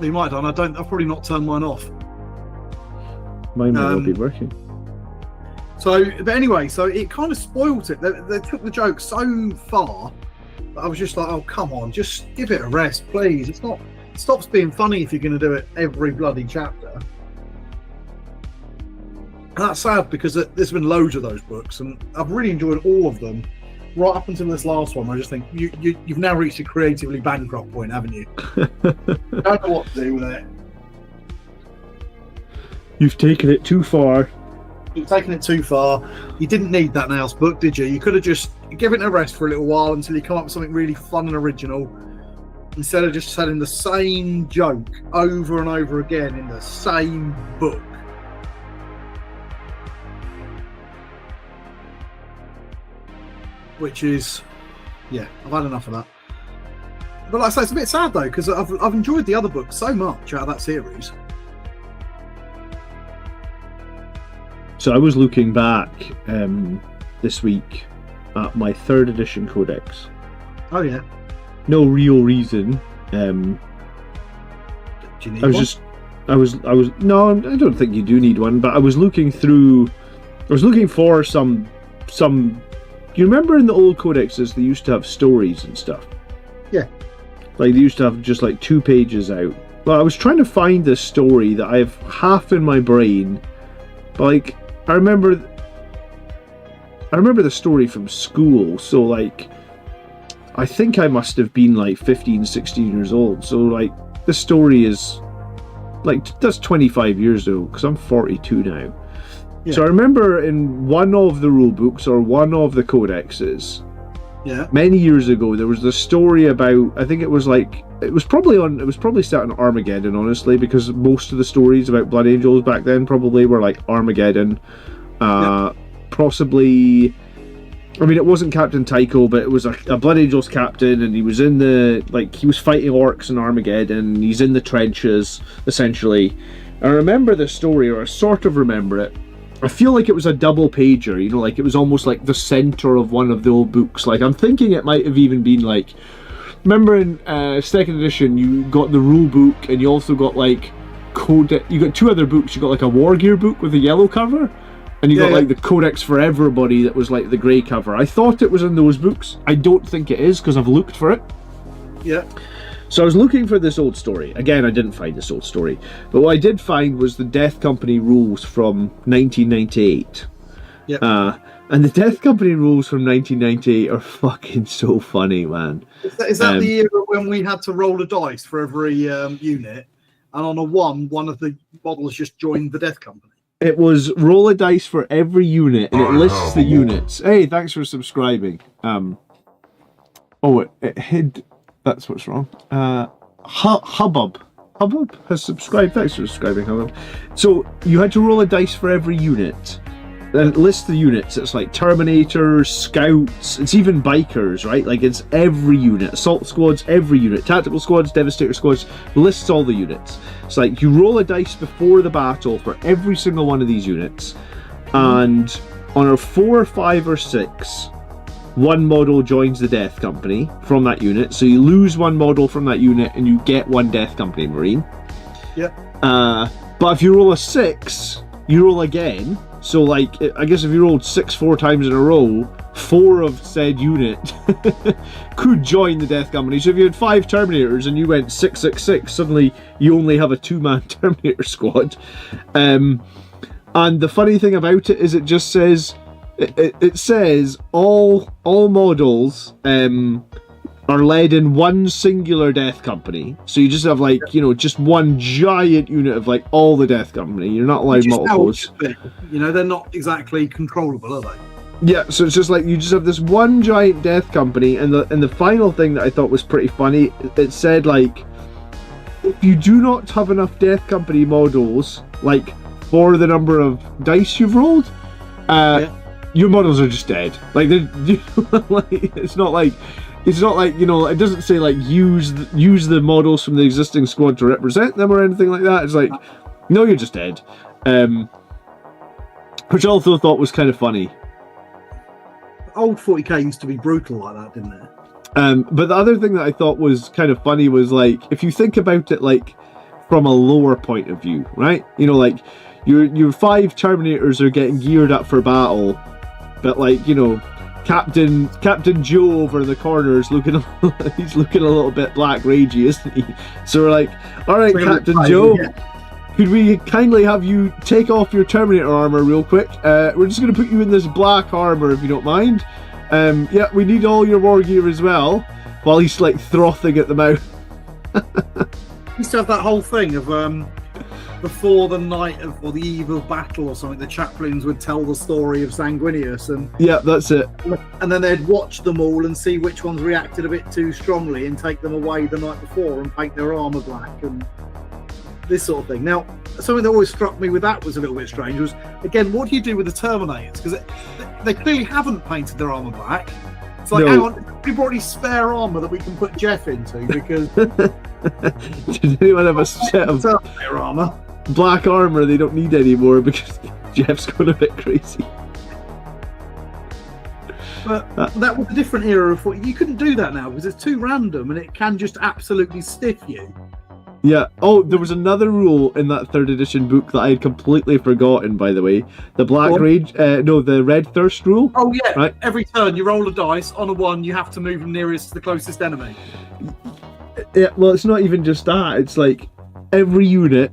You might have done. I've probably not turned mine off. Mine might not be working. So, but anyway, so it kind of spoilt it. They took the joke so far that I was just like, oh, come on, just give it a rest, please. It stops being funny if you're going to do it every bloody chapter. And that's sad because there's been loads of those books, and I've really enjoyed all of them, right up until this last one. I just think you've now reached a creatively bankrupt point, haven't you? Don't know what to do with it. You've taken it too far. You've taken it too far. You didn't need that Nails book, did you? You could have just given it a rest for a little while until you come up with something really fun and original, instead of just telling the same joke over and over again in the same book. Which is, yeah, I've had enough of that. But like I say, it's a bit sad though, because I've enjoyed the other books so much out of that series. So I was looking back this week at my 3rd edition codex. Oh yeah. No real reason. Do you need one? No, I don't think you do need one. But I was looking for some. You remember in the old codexes they used to have stories and stuff? Yeah. Like they used to have just like 2 pages out. Well, I was trying to find this story that I have half in my brain, but like I remember the story from school, so like I think I must have been like 15, 16 years old. So like this story is like, that's 25 years ago, because I'm 42 now. Yeah. So I remember in one of the rule books or one of the codexes, many years ago, there was this story about, I think it was probably set on Armageddon, honestly, because most of the stories about Blood Angels back then probably were like Armageddon. Possibly, I mean, it wasn't Captain Tycho, but it was a Blood Angels captain, and he was in he was fighting orcs in Armageddon. He's in the trenches, essentially. I remember the story, or I sort of remember it. I feel like it was a double pager, like it was almost like the center of one of the old books. Like I'm thinking it might have even been like, remember in 2nd edition you got the rule book, and you also got like you got 2 other books. You got like a War Gear book with a yellow cover, and you got like the Codex for Everybody that was like the grey cover. I thought it was in those books. I don't think it is, because I've looked for it. Yeah. So I was looking for this old story. Again, I didn't find this old story. But what I did find was the Death Company rules from 1998. Yep. And the Death Company rules from 1998 are fucking so funny, man. Is that the year when we had to roll a dice for every unit, and on a one of the models just joined the Death Company? It was roll a dice for every unit, and it lists the units. Hey, thanks for subscribing. Oh, it hid. That's what's wrong. Hubbub. Hubbub has subscribed. Thanks for subscribing, Hubbub. So you had to roll a dice for every unit. And list the units. It's like Terminators, Scouts, it's even Bikers, right? Like it's every unit. Assault squads, every unit. Tactical squads, Devastator squads, lists all the units. It's like you roll a dice before the battle for every single one of these units. And on a 4, 5, or 6, one model joins the Death Company from that unit. So you lose one model from that unit and you get one Death Company Marine. Yeah. But if you roll a 6, you roll again. So, like, I guess if you rolled 6 4 times in a row, 4 of said unit could join the Death Company. So if you had 5 Terminators and you went 6 6 6, suddenly you only have a 2-man Terminator squad. And the funny thing about it is it just says, it says all models are led in one singular Death Company. So you just have, like, just one giant unit of, like, all the Death Company. You're not allowed multiples. They're not exactly controllable, are they? Yeah, so it's just like you just have this one giant Death Company, and the final thing that I thought was pretty funny, it said, like, if you do not have enough Death Company models, like, for the number of dice you've rolled, your models are just dead. Like, it's not like it doesn't say, like, use the models from the existing squad to represent them or anything like that. It's like, no, you're just dead. Which I also thought was kind of funny. Old 40k used to be brutal like that, didn't it? But the other thing that I thought was kind of funny was, like, if you think about it, like, from a lower point of view, right? Like, your 5 Terminators are getting geared up for battle, but, like, Captain Joe over in the corner is he's looking a little bit black ragey, isn't he? So we're like, all right, Captain Joe, could we kindly have you take off your Terminator armor real quick? We're just going to put you in this black armor if you don't mind. Yeah, we need all your war gear as well. While he's, like, frothing at the mouth. Used to have that whole thing of before the night of, or the eve of battle or something, the chaplains would tell the story of Sanguinius, and yeah, that's it. And then they'd watch them all and see which ones reacted a bit too strongly and take them away the night before and paint their armor black and this sort of thing. Now, something that always struck me with that was a little bit strange was, again, what do you do with the Terminators? Because they clearly haven't painted their armor black. It's like, hang on, we brought any spare armor that we can put Jeff into, because does anyone have a set of Terminator armor? Black armor they don't need anymore because Jeff's gone a bit crazy. But that was a different era of what you couldn't do that now because it's too random and it can just absolutely stiff you. Yeah. Oh, there was another rule in that 3rd edition book that I had completely forgotten, by the way. The Black Rage, the Red Thirst rule. Oh yeah. Right? Every turn you roll a dice. On a 1, you have to move them nearest to the closest enemy. Yeah. Well, it's not even just that. It's like every unit.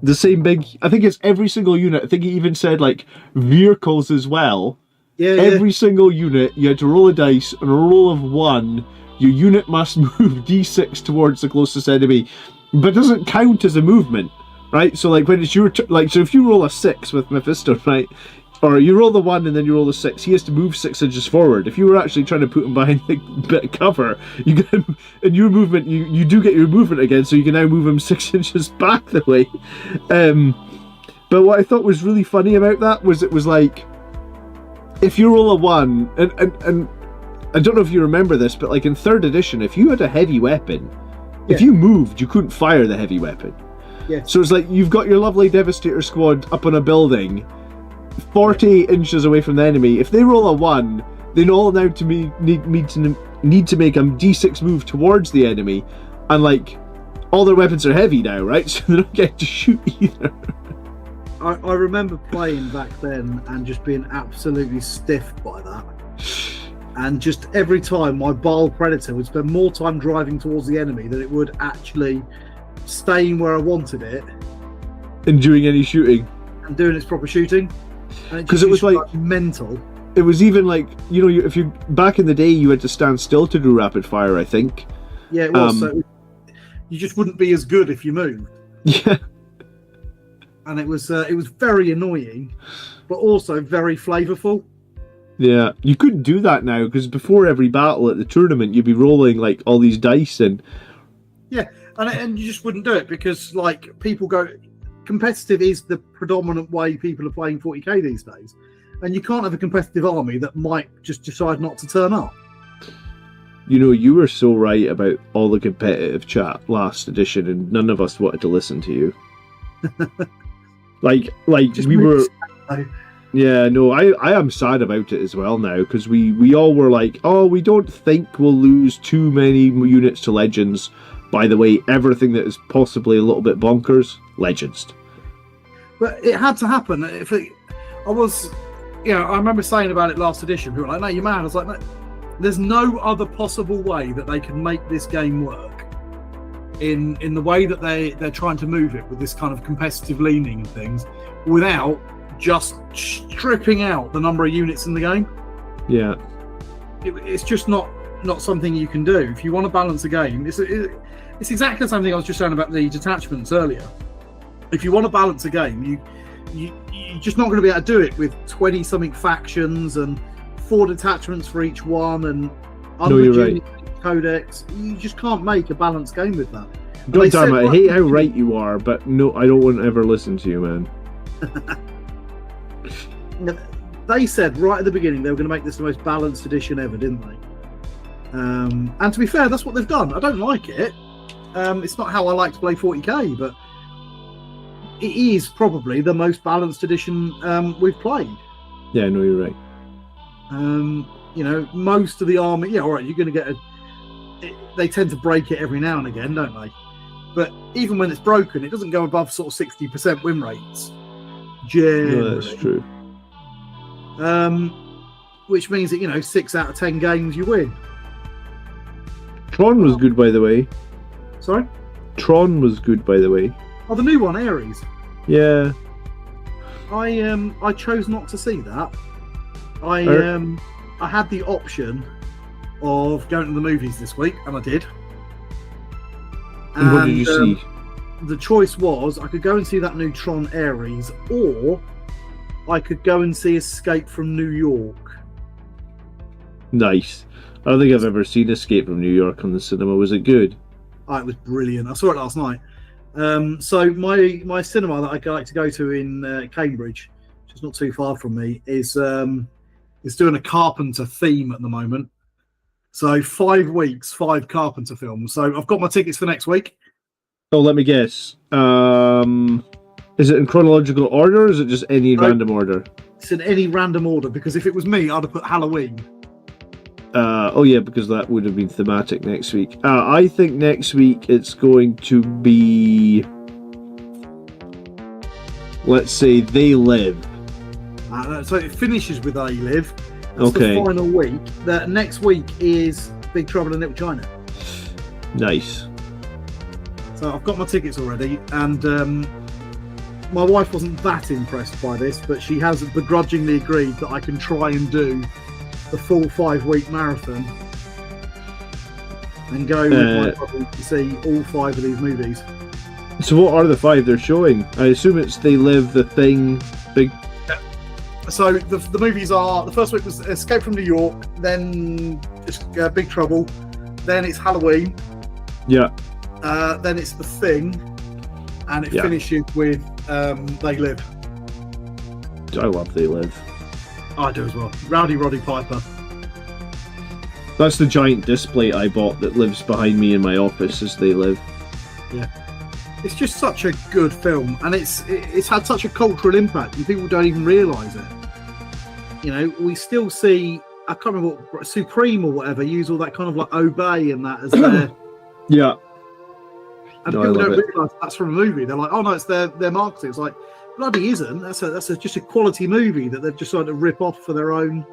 The same big, I think it's every single unit. I think he even said, like, vehicles as well. Yeah. Every single unit, you had to roll a dice. On a roll of 1, your unit must move d6 towards the closest enemy, but it doesn't count as a movement, right? So, like, when it's your so if you roll a 6 with Mephisto, right, or you roll the 1 and then you roll the 6, he has to move 6 inches forward. If you were actually trying to put him behind a bit of cover, you get him, in your movement, you do get your movement again, so you can now move him 6 inches back the way. But what I thought was really funny about that was it was like, if you roll a 1, and I don't know if you remember this, but, like, in 3rd edition, if you had a heavy weapon, if you moved, you couldn't fire the heavy weapon. Yeah. So it's like, you've got your lovely Devastator squad up on a building, 40 inches away from the enemy. If they roll a 1, they all now need to make a d6 move towards the enemy, and, like, all their weapons are heavy now, right? So they don't get to shoot either. I remember playing back then and just being absolutely stiff by that. And just every time my Baal Predator would spend more time driving towards the enemy than it would actually staying where I wanted it and doing any shooting and doing its proper shooting. Because it was like mental. It was even like, if you back in the day you had to stand still to do rapid fire, I think. Yeah, it was. So you just wouldn't be as good if you moved. Yeah. And it was very annoying, but also very flavourful. Yeah, you couldn't do that now because before every battle at the tournament, you'd be rolling like all these dice and. Yeah, and you just wouldn't do it because like people go, competitive is the predominant way people are playing 40k these days, and you can't have a competitive army that might just decide not to turn up. You know, you were so right about all the competitive chat last edition, and none of us wanted to listen to you. like Just we really were. sad. Yeah, no, I am sad about it as well now because we all were like, oh, we don't think we'll lose too many units to Legends. By the way, everything that is possibly a little bit bonkers, Legends. But it had to happen. I remember saying about it last edition. People were like, no, you're mad. I was like, no, there's no other possible way that they can make this game work in the way that they're trying to move it with this kind of competitive leaning and things without just stripping out the number of units in the game. Yeah. It's just not something you can do. If you want to balance a game, it's exactly the same thing I was just saying about the detachments earlier. If you want to balance a game, you're just not going to be able to do it with 20-something factions and 4 detachments for each one and 100 units codex. You just can't make a balanced game with that. God damn it, I hate how right you are, but no, I don't want to ever listen to you, man. They said right at the beginning they were going to make this the most balanced edition ever, didn't they? And to be fair, that's what they've done. I don't like it. It's not how I like to play 40k, but it is probably the most balanced edition we've played. Yeah, no, you're right. Most of the army, yeah, all right, you're going to get they tend to break it every now and again, don't they? But even when it's broken, it doesn't go above sort of 60% win rates. Generally. No, that's true. Which means that 6 out of 10 games you win. Tron was good, by the way. Sorry? Tron was good, by the way. Oh, the new one, Ares. Yeah. I chose not to see that. I had the option of going to the movies this week, and I did. And what did you see? The choice was I could go and see that new Tron Ares, or I could go and see Escape from New York. Nice. I don't think I've ever seen Escape from New York on the cinema. Was it good? Oh, it was brilliant. I saw it last night. So my cinema that I like to go to in Cambridge, which is not too far from me, is doing a Carpenter theme at the moment. So 5 weeks, 5 Carpenter films. So I've got my tickets for next week. Oh, let me guess. Is it in chronological order or is it just any random order? It's in any random order because if it was me, I'd have put Halloween. Oh yeah, because that would have been thematic next week. I think next week it's going to be, let's say, They Live. So it finishes with They Live. That's okay. The final week. The next week is Big Trouble in Little China. Nice. So I've got my tickets already, and my wife wasn't that impressed by this, but she has begrudgingly agreed that I can try and do the full 5-week marathon and go with my brother to see all 5 of these movies. So what are the 5 they're showing? I assume it's They Live, The Thing, Big... So the movies are, the first week was Escape from New York, then Big Trouble, then it's Halloween. Yeah. Then it's The Thing, and it finishes with They Live. I love They Live. I do as well. Rowdy Roddy Piper. That's the giant display I bought that lives behind me in my office as They Live. Yeah. It's just such a good film, and it's had such a cultural impact, and people don't even realise it. We still see, I can't remember what, Supreme or whatever, use all that kind of like obey and that as their... Yeah. And people don't realise that's from a movie. They're like, oh no, it's their marketing. It's like, bloody isn't. That's just a quality movie that they've decided to rip off for their own.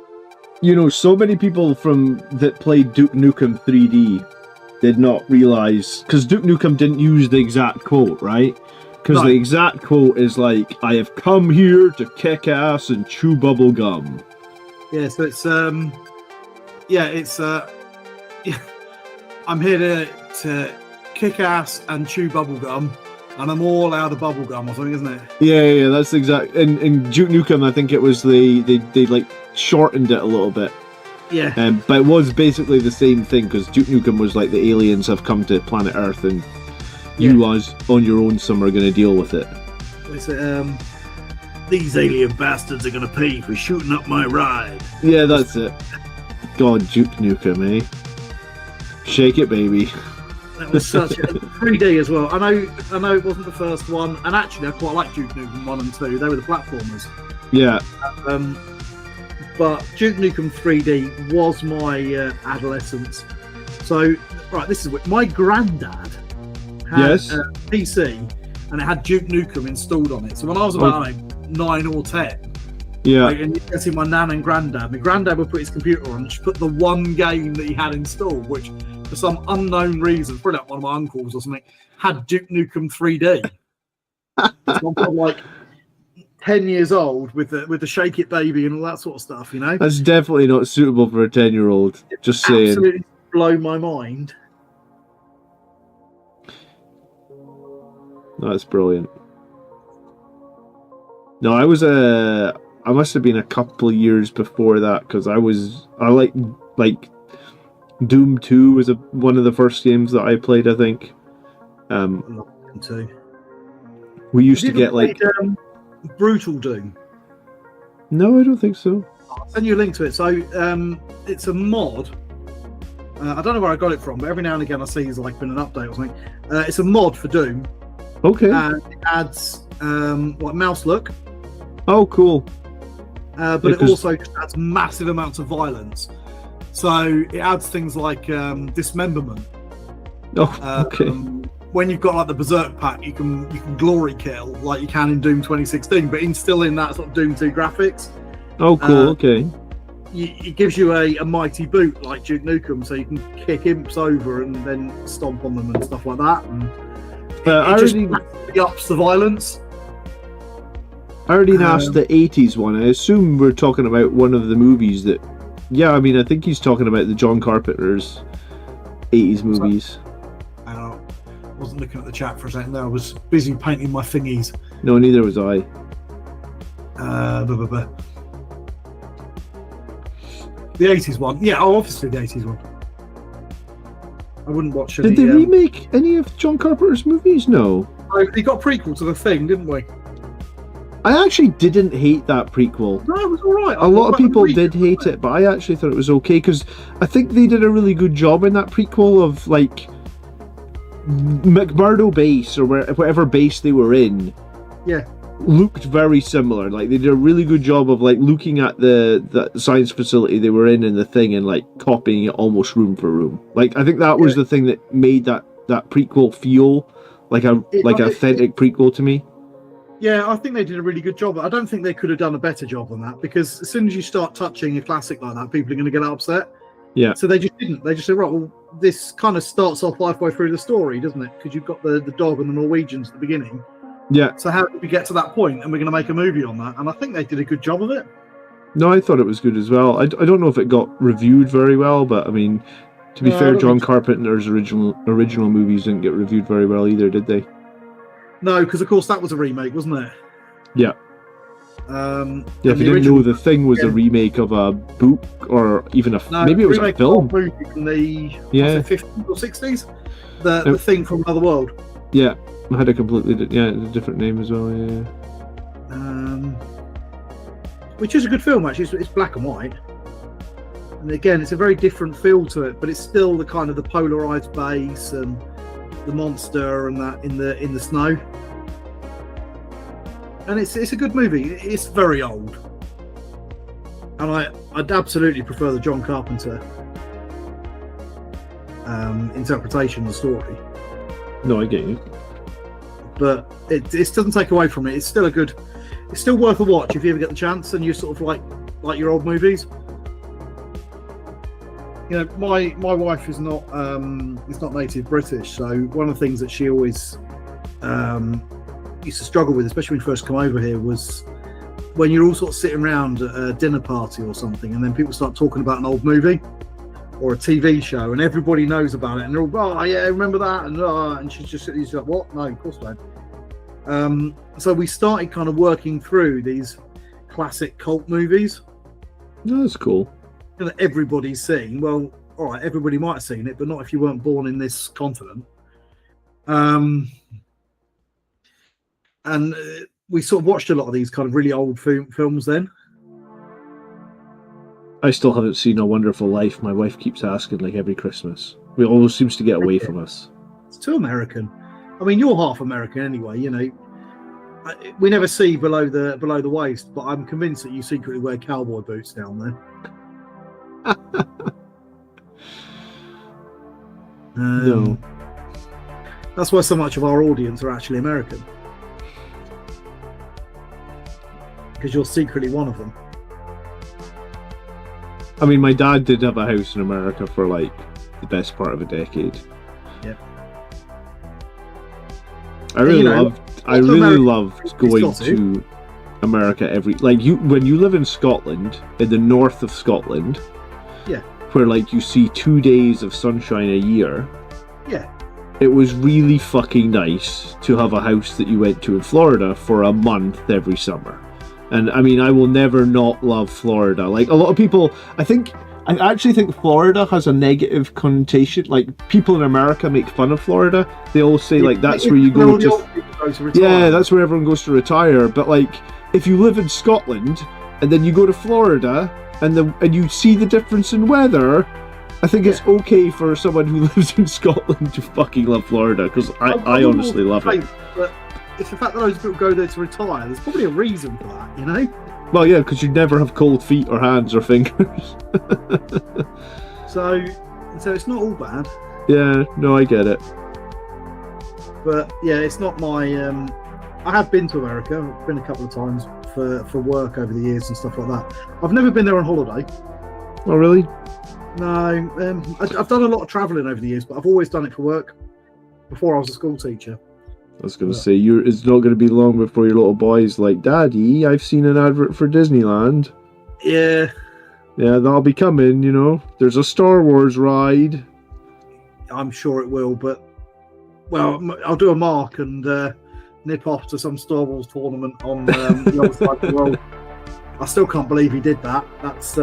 So many people that played Duke Nukem 3D did not realise, because Duke Nukem didn't use the exact quote, right? Because the exact quote is like, I have come here to kick ass and chew bubble gum. Yeah, so it's I'm here to kick ass and chew bubble gum, and I'm all out of bubble gum or something, isn't it? Yeah, that's exact. In Duke Nukem, I think it was they like shortened it a little bit. Yeah. But it was basically the same thing, because Duke Nukem was like the aliens have come to planet Earth, and you, as on your own, some are going to deal with it. Is it, these alien bastards are going to pay for shooting up my ride. Yeah, that's it. God, Duke Nukem, eh? Shake it, baby. That was such a 3D as well. I know it wasn't the first one, and actually I quite like Duke Nukem 1 and 2. They were the platformers. Yeah. But Duke Nukem 3D was my adolescence. So, right, this is what my granddad had a PC, and it had Duke Nukem installed on it. So when I was about 9 or 10, and you can see my nan and granddad. My granddad would put his computer on and just put the one game that he had installed, which for some unknown reason, probably like one of my uncles or something, had Duke Nukem 3D. So I'm like 10 years old with the Shake It Baby and all that sort of stuff, you know? That's definitely not suitable for a 10-year-old. Just saying. Absolutely blow my mind. That's brilliant. No, I must have been a couple of years before that, because I like Doom 2 was one of the first games that I played, I think. We used to get like Brutal Doom. No, I don't think so. I'll send you a link to it. So it's a mod. I don't know where I got it from, but every now and again I see there's like been an update or something. It's a mod for Doom. Okay. And it adds like mouse look. Oh, cool. But it also adds massive amounts of violence. So it adds things like dismemberment. Oh, okay. When you've got like the Berserk pack, you can glory kill like you can in Doom 2016, but still in that sort of Doom 2 graphics. Oh, cool. Okay. It gives you a mighty boot like Duke Nukem, so you can kick imps over and then stomp on them and stuff like that. And it just massively ups the violence. I already asked the 80s one. I assume we're talking about one of the movies that... Yeah, I mean, I think he's talking about the John Carpenter's 80s movies. I wasn't looking at the chat for a second there. I was busy painting my thingies. No, neither was I. The 80s one. Yeah, obviously the 80s one. I wouldn't watch any... Did they remake any of John Carpenter's movies? No. They got a prequel to The Thing, didn't we? I actually didn't hate that prequel. No, it was alright. A lot of people did hate it, but I actually thought it was okay, because I think they did a really good job in that prequel of, like, McMurdo base, or whatever base they were in, looked very similar. Like, they did a really good job of, like, looking at the science facility they were in The Thing and, like, copying it almost room for room. Like, I think that was the thing that made that prequel feel like an authentic prequel to me. Yeah, I think they did a really good job. I don't think they could have done a better job than that, because as soon as you start touching a classic like that, people are going to get upset. Yeah. So they just didn't. They just said, right, well, this kind of starts off halfway through the story, doesn't it? Because you've got the dog and the Norwegians at the beginning. Yeah. So how did we get to that point? And we're going to make a movie on that. And I think they did a good job of it. No, I thought it was good as well. I don't know if it got reviewed very well, but I mean, to be fair, John Carpenter's original movies didn't get reviewed very well either, did they? No, because of course that was a remake, wasn't it? Yeah. If you didn't know, The Thing was a remake of a book, or even maybe it was a film. Movie from the 50s or 60s. The Thing from Another World. Yeah, it had a completely different name as well. Yeah. Which is a good film actually. It's black and white, and again, it's a very different feel to it, but it's still the kind of the polarized base and the monster and that in the snow. And it's a good movie. It's very old, and I'd absolutely prefer the John Carpenter interpretation of the story. No, I get you, but it doesn't take away from it. It's still it's still worth a watch if you ever get the chance, and you sort of like your old movies. You know, my wife is not native British, so one of the things that she always used to struggle with, especially when you first come over here, was when you're all sort of sitting around at a dinner party or something, and then people start talking about an old movie or a TV show, and everybody knows about it, and they're all, oh yeah, remember that, and she's just sitting there like, what? No, of course I don't. So we started kind of working through these classic cult movies, No, that's cool. That everybody's seen. Well, all right, everybody might have seen it, but not if you weren't born in this continent. And we sort of watched a lot of these kind of really old films then. I still haven't seen A Wonderful Life. My wife keeps asking, like, every Christmas. It always seems to get away from us. It's too American. I mean, you're half American anyway, you know. We never see below the waist, but I'm convinced that you secretly wear cowboy boots down there. No. That's why so much of our audience are actually American. Because you're secretly one of them. I mean, my dad did have a house in America for, like, the best part of a decade. Yeah. I really loved going to America when you live in Scotland, in the north of Scotland. Yeah. Where, like, you see 2 days of sunshine a year. Yeah. It was really fucking nice to have a house that you went to in Florida for a month every summer. And I mean, I will never not love Florida. Like, a lot of people, I actually think Florida has a negative connotation. Like, people in America make fun of Florida. They all say, like, that's where you go to. Yeah, that's where everyone goes to retire. But, like, if you live in Scotland and then you go to Florida and you see the difference in weather, I think it's okay for someone who lives in Scotland to fucking love Florida, because I honestly love it. But it's the fact that those people go there to retire. There's probably a reason for that, you know? Well, yeah, because you never have cold feet or hands or fingers. So it's not all bad. Yeah, no, I get it. But yeah, it's not my. I have been to America. I've been a couple of times for work over the years and stuff like that. I've never been there on holiday. Oh, really? No, I've done a lot of travelling over the years, but I've always done it for work. Before I was a school teacher. I was going to say, it's not going to be long before your little boy's like, Daddy, I've seen an advert for Disneyland. Yeah. Yeah, that'll be coming, you know. There's a Star Wars ride. I'm sure it will, but, well, I'll do a mark and nip off to some Star Wars tournament on the other side of the world. I still can't believe he did that. That's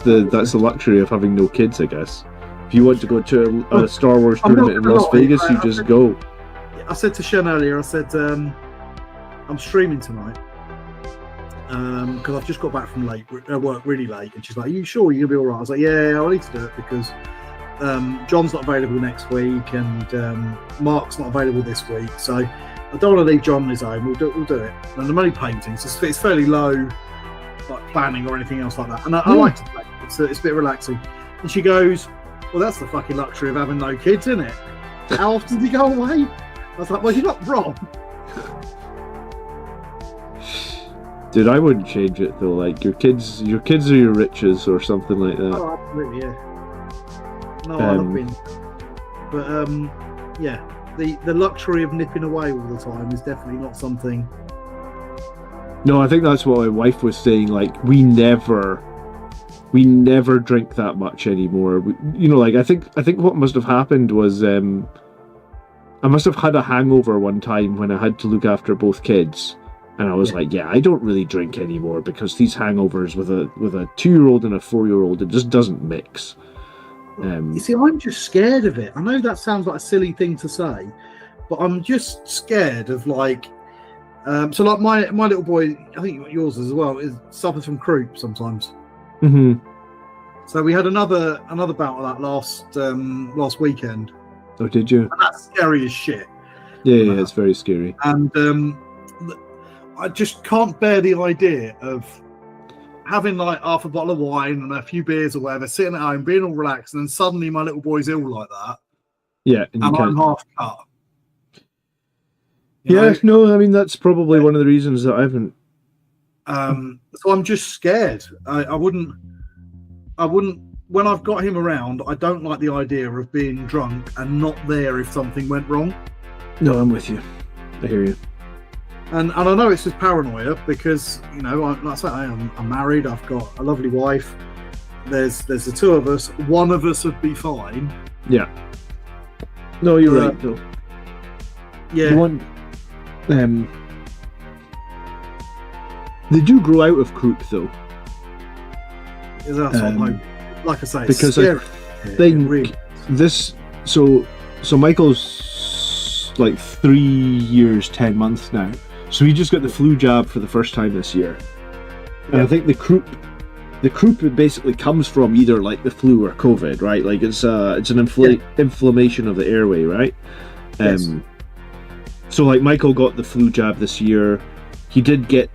the luxury of having no kids, I guess. If you want to go to a Star Wars tournament in Las Vegas, you just go. I said to Shen earlier, I said, I'm streaming tonight because I've just got back from work really late, and she's like, "Are you sure you're going to be all right?" I was like, yeah, I need to do it because John's not available next week and Mark's not available this week, so I don't want to leave John on his own. We'll do it. And I'm only painting, so it's fairly low like planning or anything else like that, and I like to play. It's a bit relaxing. And she goes, well, that's the fucking luxury of having no kids, isn't it? How often do you go away? I was like, well, you're not wrong. Dude, I wouldn't change it though. Like, your kids are your riches or something like that. Oh, absolutely, yeah. No, I love being. But yeah, the luxury of nipping away all the time is definitely not something. No, I think that's what my wife was saying. Like, we never drink that much anymore. I think what must have happened was I must have had a hangover one time when I had to look after both kids, and I was like, yeah, I don't really drink anymore because these hangovers with a 2-year-old and a 4-year-old, it just doesn't mix. You see, I'm just scared of it. I know that sounds like a silly thing to say, but I'm just scared of like. So like my little boy, I think yours as well, suffers from croup sometimes. Mm-hmm. So we had another bout of that last weekend. Oh, did you? And that's scary as shit. Yeah, it's very scary. And I just can't bear the idea of having like half a bottle of wine and a few beers or whatever, sitting at home, being all relaxed, and then suddenly my little boy's ill like that. Yeah, and I'm half cut. No, I mean that's probably one of the reasons that I haven't. So I'm just scared. I wouldn't. When I've got him around, I don't like the idea of being drunk and not there if something went wrong. No, I'm with you. I hear you. And I know it's just paranoia because I'm married. I've got a lovely wife. There's the two of us. One of us would be fine. Yeah. No, you're right though. Yeah. They do grow out of croup though. That's what I'm hoping. Like I say, it's because scary. I think really. this. So Michael's like 3 years, 10 months now. So he just got the flu jab for the first time this year, and I think the croup basically comes from either like the flu or COVID, right? Like it's an inflammation of the airway, right? Yes. So like Michael got the flu jab this year. He did get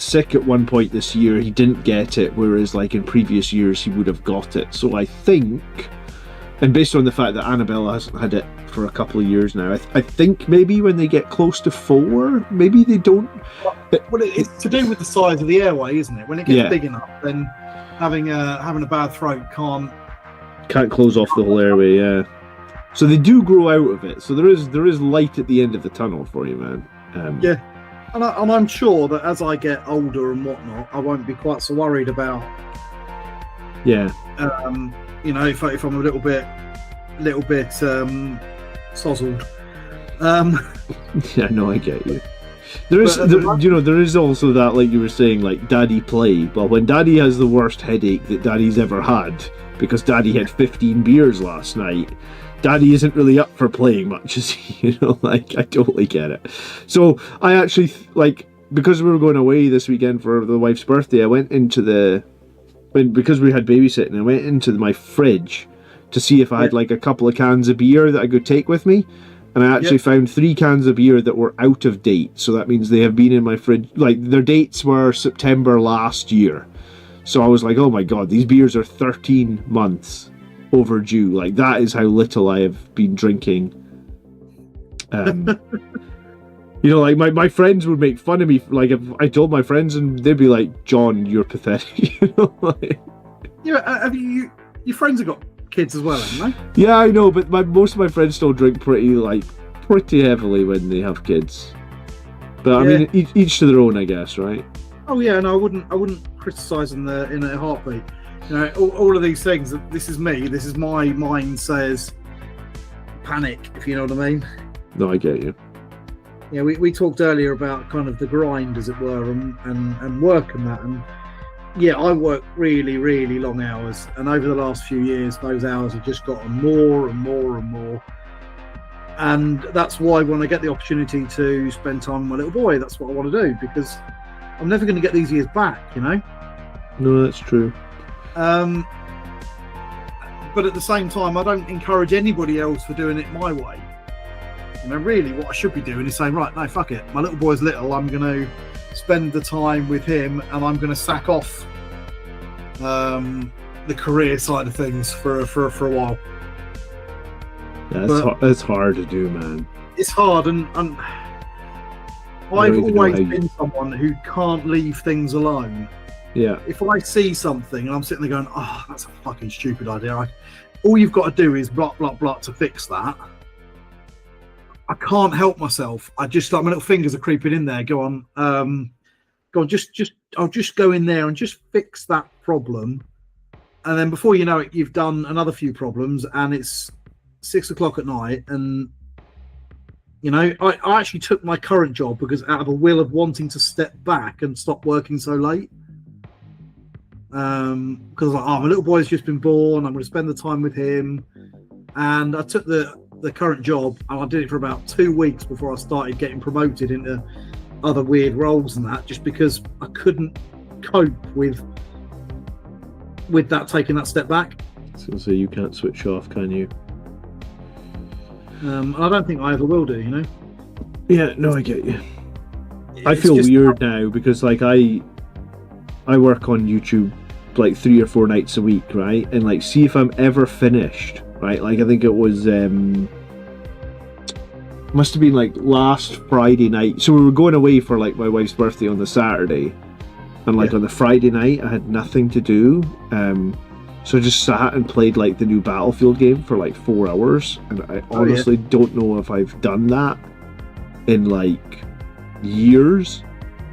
sick at one point this year. He didn't get it, whereas like in previous years he would have got it. So I think, and based on the fact that Annabella hasn't had it for a couple of years now, I think maybe when they get close to 4, maybe they don't. Well, it's to do with the size of the airway, isn't it? When it gets big enough, then having a bad throat can't close off the whole airway. Yeah. So they do grow out of it. So there is light at the end of the tunnel for you, man. Yeah. And I'm sure that as I get older and whatnot, I won't be quite so worried about. Yeah. If I'm a little bit sozzled. Yeah, no, I get you. There is also that, like you were saying, like Daddy play. Well, when Daddy has the worst headache that Daddy's ever had because Daddy had 15 beers last night, Daddy isn't really up for playing much, is he? Like I totally get it. So I actually because we were going away this weekend for the wife's birthday, I went into because we had babysitting, I went into my fridge to see if I had like a couple of cans of beer that I could take with me. And I actually found 3 cans of beer that were out of date. So that means they have been in my fridge. Like, their dates were September last year. So I was like, oh my God, these beers are 13 months overdue. Like, that is how little I have been drinking. Like, my friends would make fun of me. Like, if I told my friends, and they'd be like, John, you're pathetic. Have your friends have got kids as well, haven't they? Yeah, I know, but most of my friends still drink pretty heavily when they have kids. But I mean, each to their own, I guess, right? Oh yeah, no, I wouldn't criticise in a heartbeat. All of these things. This is me. This is my mind says panic, if you know what I mean. No, I get you. Yeah, we talked earlier about kind of the grind, as it were, and work and that, and. Yeah, I work really, really long hours, and over the last few years, those hours have just gotten more and more and more. And that's why when I get the opportunity to spend time with my little boy, that's what I want to do, because I'm never going to get these years back, No, that's true. But at the same time, I don't encourage anybody else for doing it my way. Really, what I should be doing is saying, right, no, fuck it. My little boy's little. I'm going to spend the time with him, and I'm going to sack off the career side of things for a while. Yeah, it's hard to do, man. It's hard, and I've always been someone who can't leave things alone. Yeah. If I see something and I'm sitting there going, oh, that's a fucking stupid idea. All you've got to do is blah, blah, blah to fix that. I can't help myself. I just like my little fingers are creeping in there. Go on, I'll just go in there and just fix that problem, and then before you know it, you've done another few problems, and it's 6 o'clock at night. And I actually took my current job because out of a will of wanting to step back and stop working so late. Because I was like, my little boy's just been born. I'm going to spend the time with him, and I took the current job, and I did it for about 2 weeks before I started getting promoted into other weird roles and that, just because I couldn't cope with that, taking that step back. So you can't switch off, can you? And I don't think I ever will do, Yeah, no, I get you. I feel weird now because like I work on YouTube like 3 or 4 nights a week, right? And like see if I'm ever finished, right? Like I think it was must have been like last Friday night. So we were going away for like my wife's birthday on the Saturday, and like on the Friday night I had nothing to do. So I just sat and played like the new Battlefield game for like 4 hours, and I honestly don't know if I've done that in like years.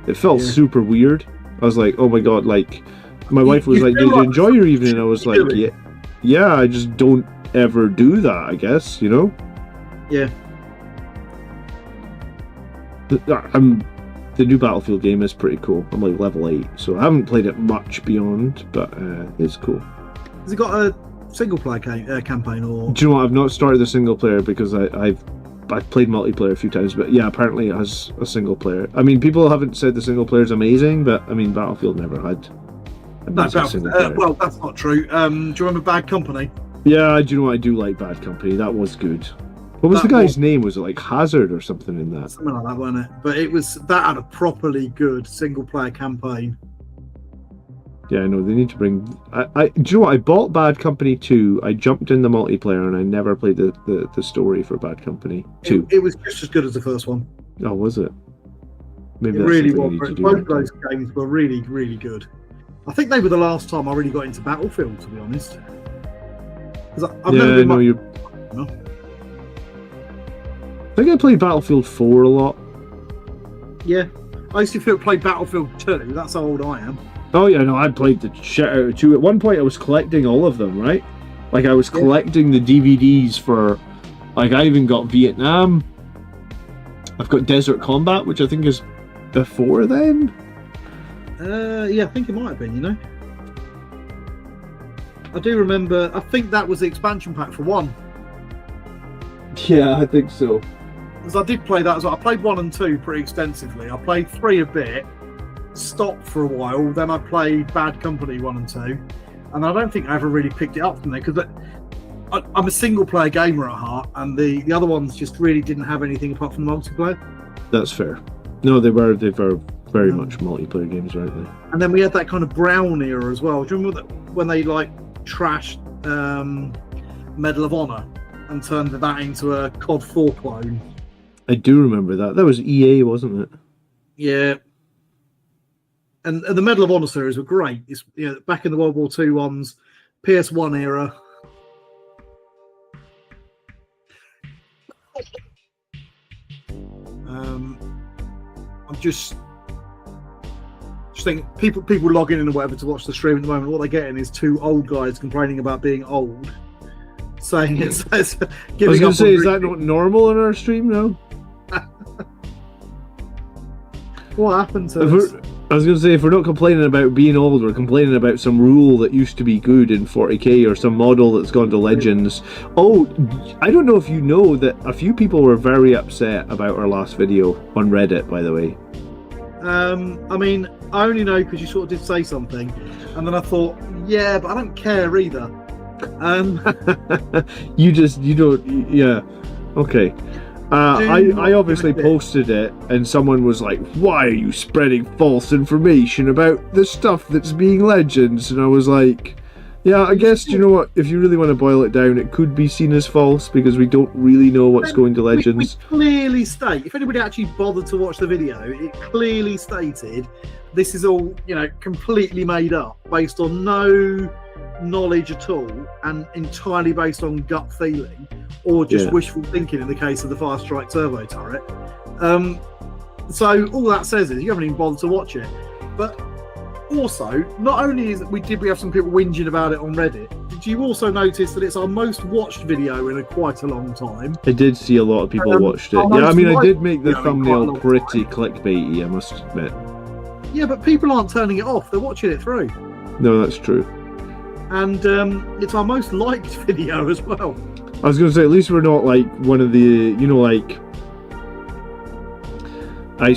It felt super weird. I was like, oh my god, like my wife was like, did you enjoy your evening? I was like, yeah, I just don't ever do that, I guess, Yeah. the new Battlefield game is pretty cool. I'm like level 8, so I haven't played it much beyond, but it's cool. Has it got a single player campaign or? Do you know what? I've not started the single player because I've played multiplayer a few times, but yeah, apparently it has a single player. I mean, people haven't said the single player is amazing, but I mean, Battlefield never had. No, well, that's not true. Do you remember Bad Company? Yeah, do you know what? I do like Bad Company. That was good. What was the guy's name? Was it like Hazard or something in that? Something like that, wasn't it? But that had a properly good single player campaign. Yeah, I know they need to bring. Do you know what? I bought Bad Company 2. I jumped in the multiplayer and I never played the story for Bad Company 2. It was just as good as the first one. Oh, was it? Maybe it that's really something was. I need to Both do. those games were really, really good. I think they were the last time I really got into Battlefield, to be honest. I've never been you. I think I played Battlefield 4 a lot. Yeah, I used to play Battlefield 2. That's how old I am. Oh yeah, no, I played the shit out of 2. At one point, I was collecting all of them, right? Like I was collecting the DVDs for, like I even got Vietnam. I've got Desert Combat, which I think is before then. Yeah, I think it might have been. You know, I do remember. I think that was the expansion pack for 1. Yeah, I think so. Because I did play that as well. I played 1 and 2 pretty extensively. I played 3 a bit, stopped for a while, then I played Bad Company 1 and 2, and I don't think I ever really picked it up from there because I'm a single player gamer at heart, and the other ones just really didn't have anything apart from the multiplayer. That's fair. No, they were very much multiplayer games, weren't they? And then we had that kind of Brown era as well. Do you remember that when they like trashed Medal of Honor and turned that into a COD 4 clone? I do remember that. That was EA, wasn't it? Yeah. And the Medal of Honor series were great. It's back in the World War II ones, PS1 era. I'm just thinking people logging in or whatever to watch the stream at the moment. What they're getting is 2 old guys complaining about being old, saying it's I was going to say, is that not normal in our stream now? What happened to us? I was going to say, if we're not complaining about being old, we're complaining about some rule that used to be good in 40k or some model that's gone to Legends. Oh, I don't know if you know that a few people were very upset about our last video on Reddit, by the way. I mean, I only know because you sort of did say something, and then I thought, yeah, but I don't care either. You don't, yeah, okay. I obviously posted it, and someone was like, why are you spreading false information about the stuff that's being Legends? And I was like, yeah, I guess, you know what, if you really want to boil it down, it could be seen as false because we don't really know what's going to Legends. We clearly state, if anybody actually bothered to watch the video, it clearly stated this is all, completely made up, based on no knowledge at all, and entirely based on gut feeling, or just wishful thinking in the case of the Firestrike turbo turret. So all that says is you haven't even bothered to watch it. But also, not only did we have some people whinging about it on Reddit, did you also notice that it's our most watched video in quite a long time? I did see a lot of people watched it. Yeah, I mean, I did make the thumbnail pretty clickbaity, I must admit. Yeah, but people aren't turning it off, they're watching it through. No, that's true. And it's our most liked video as well. I was going to say, at least we're not like one of the, like, I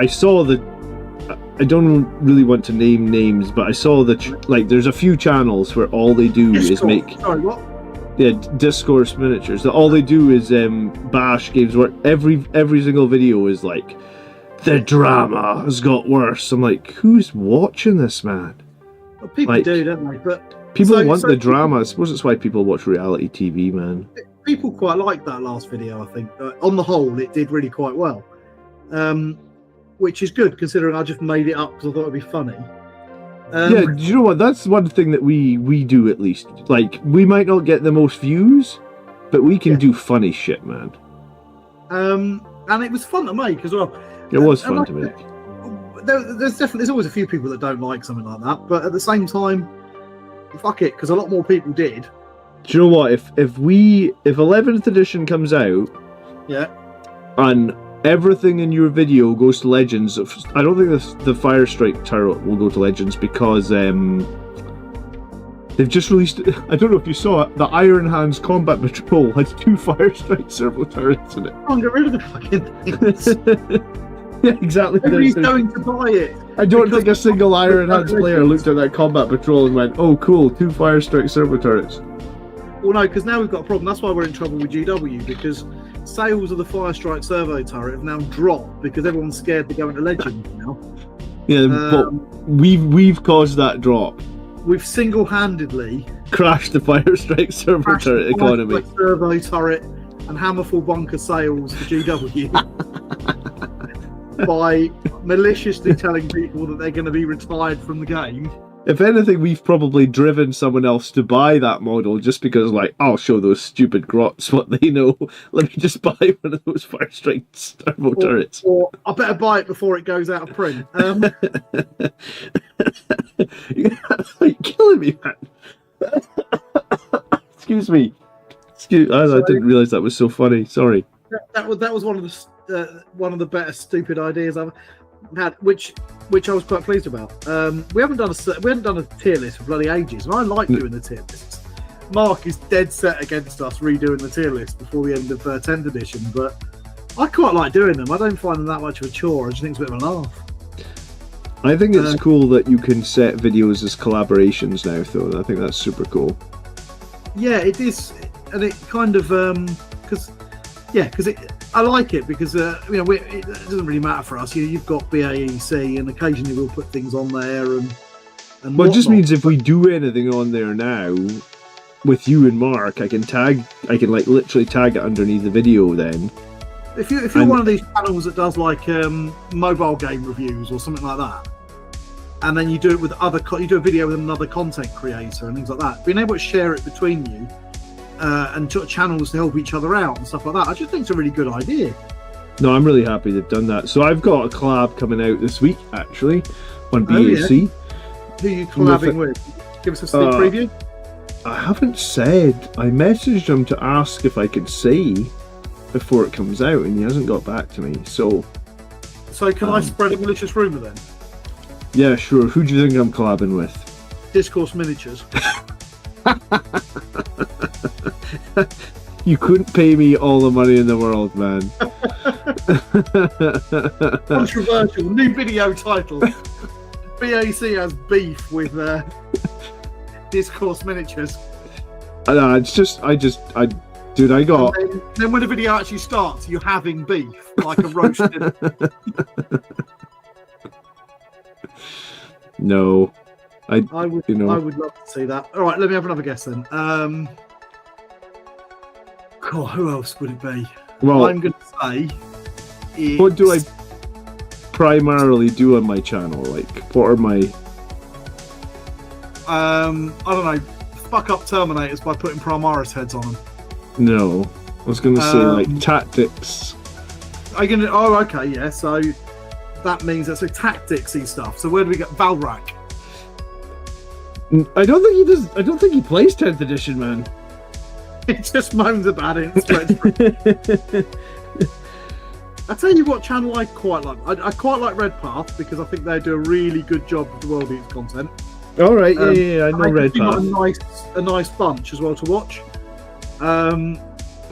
saw the, I don't really want to name names, but I saw there's a few channels where all they do is make... Sorry, what? Yeah, Discourse miniatures. All they do is bash games where every single video is like, the drama has got worse. I'm like, who's watching this, man? Well, people do, don't they? But people want the drama. I suppose that's why people watch reality TV, man. People quite liked that last video, I think. On the whole, it did really quite well. Which is good, considering I just made it up because I thought it'd be funny. Yeah, do you know what? That's one thing that we do, at least. Like, we might not get the most views, but we can do funny shit, man. And it was fun to make as well. It was fun to make. There's always a few people that don't like something like that, but at the same time, fuck it, because a lot more people did. Do you know what? If 11th edition comes out, yeah, and everything in your video goes to Legends. I don't think the Fire Strike turret will go to Legends because they've just released. I don't know if you saw it. The Iron Hands Combat Patrol has 2 Fire Strike servo turrets in it. Can't get rid of the fucking things. Yeah, exactly. Nobody's going to buy it. I don't think a single Iron Hands player looked at that Combat Patrol and went, "Oh, cool, 2 Fire Strike servo turrets." Well, no, because now we've got a problem. That's why we're in trouble with GW, because sales of the Fire Strike servo turret have now dropped because everyone's scared to go into Legends now. Yeah, but we've caused that drop. We've single-handedly Crashed the Fire Strike servo turret economy. Servo turret and Hammerfall bunker sales for GW by maliciously telling people that they're going to be retired from the game. If anything, we've probably driven someone else to buy that model just because, like, I'll show those stupid grots what they know. Let me just buy one of those Fire Strike servo turrets. Or I better buy it before it goes out of print. You're killing me, man. Excuse me. I didn't realise that was so funny. Sorry. That was one of the better stupid ideas I've had, which I was quite pleased about. We haven't done a tier list for bloody ages, and I like doing the tier lists. Mark is dead set against us redoing the tier list before the end of 10th edition, but I quite like doing them. I don't find them that much of a chore. I just think it's a bit of a laugh. I think it's cool that you can set videos as collaborations now, though. I think that's super cool. Yeah, it is, and it kind of I like it because it doesn't really matter for us. You've got BAEC, and occasionally we'll put things on there, and well, it just means if we do anything on there now with you and Mark, I can like literally tag it underneath the video. Then, if you're one of these channels that does like mobile game reviews or something like that, and then you do it with you do a video with another content creator and things like that, being able to share it between you. And channels to help each other out and stuff like that. I just think it's a really good idea. No, I'm really happy they've done that. So I've got a collab coming out this week, actually, on BAC. Yeah. Who are you collabing with? Give us a sneak preview. I haven't said. I messaged him to ask if I could say before it comes out, and he hasn't got back to me. So can I spread a malicious rumour then? Yeah, sure. Who do you think I'm collabing with? Discourse Miniatures. You couldn't pay me all the money in the world, man. Controversial new video title. BAC has beef with Discourse Miniatures. I got. And then when the video actually starts, you're having beef like a roasted. No. I would love to see that. All right, let me have another guess then. Who else would it be? Well, I'm going to say. What do I primarily do on my channel? Like, what are my? I don't know. Fuck up Terminators by putting Primaris heads on them. No, I was going to say like tactics. Are you gonna? Oh, okay, yeah. So that means that's a tacticsy stuff. So where do we get Valrak? I don't think he does. I don't think he plays 10th edition, man. He just moans about it. I tell you what channel I quite like. I quite like Red Path because I think they do a really good job with the World Eats content. All right, yeah, I know Red Path. A nice bunch as well to watch.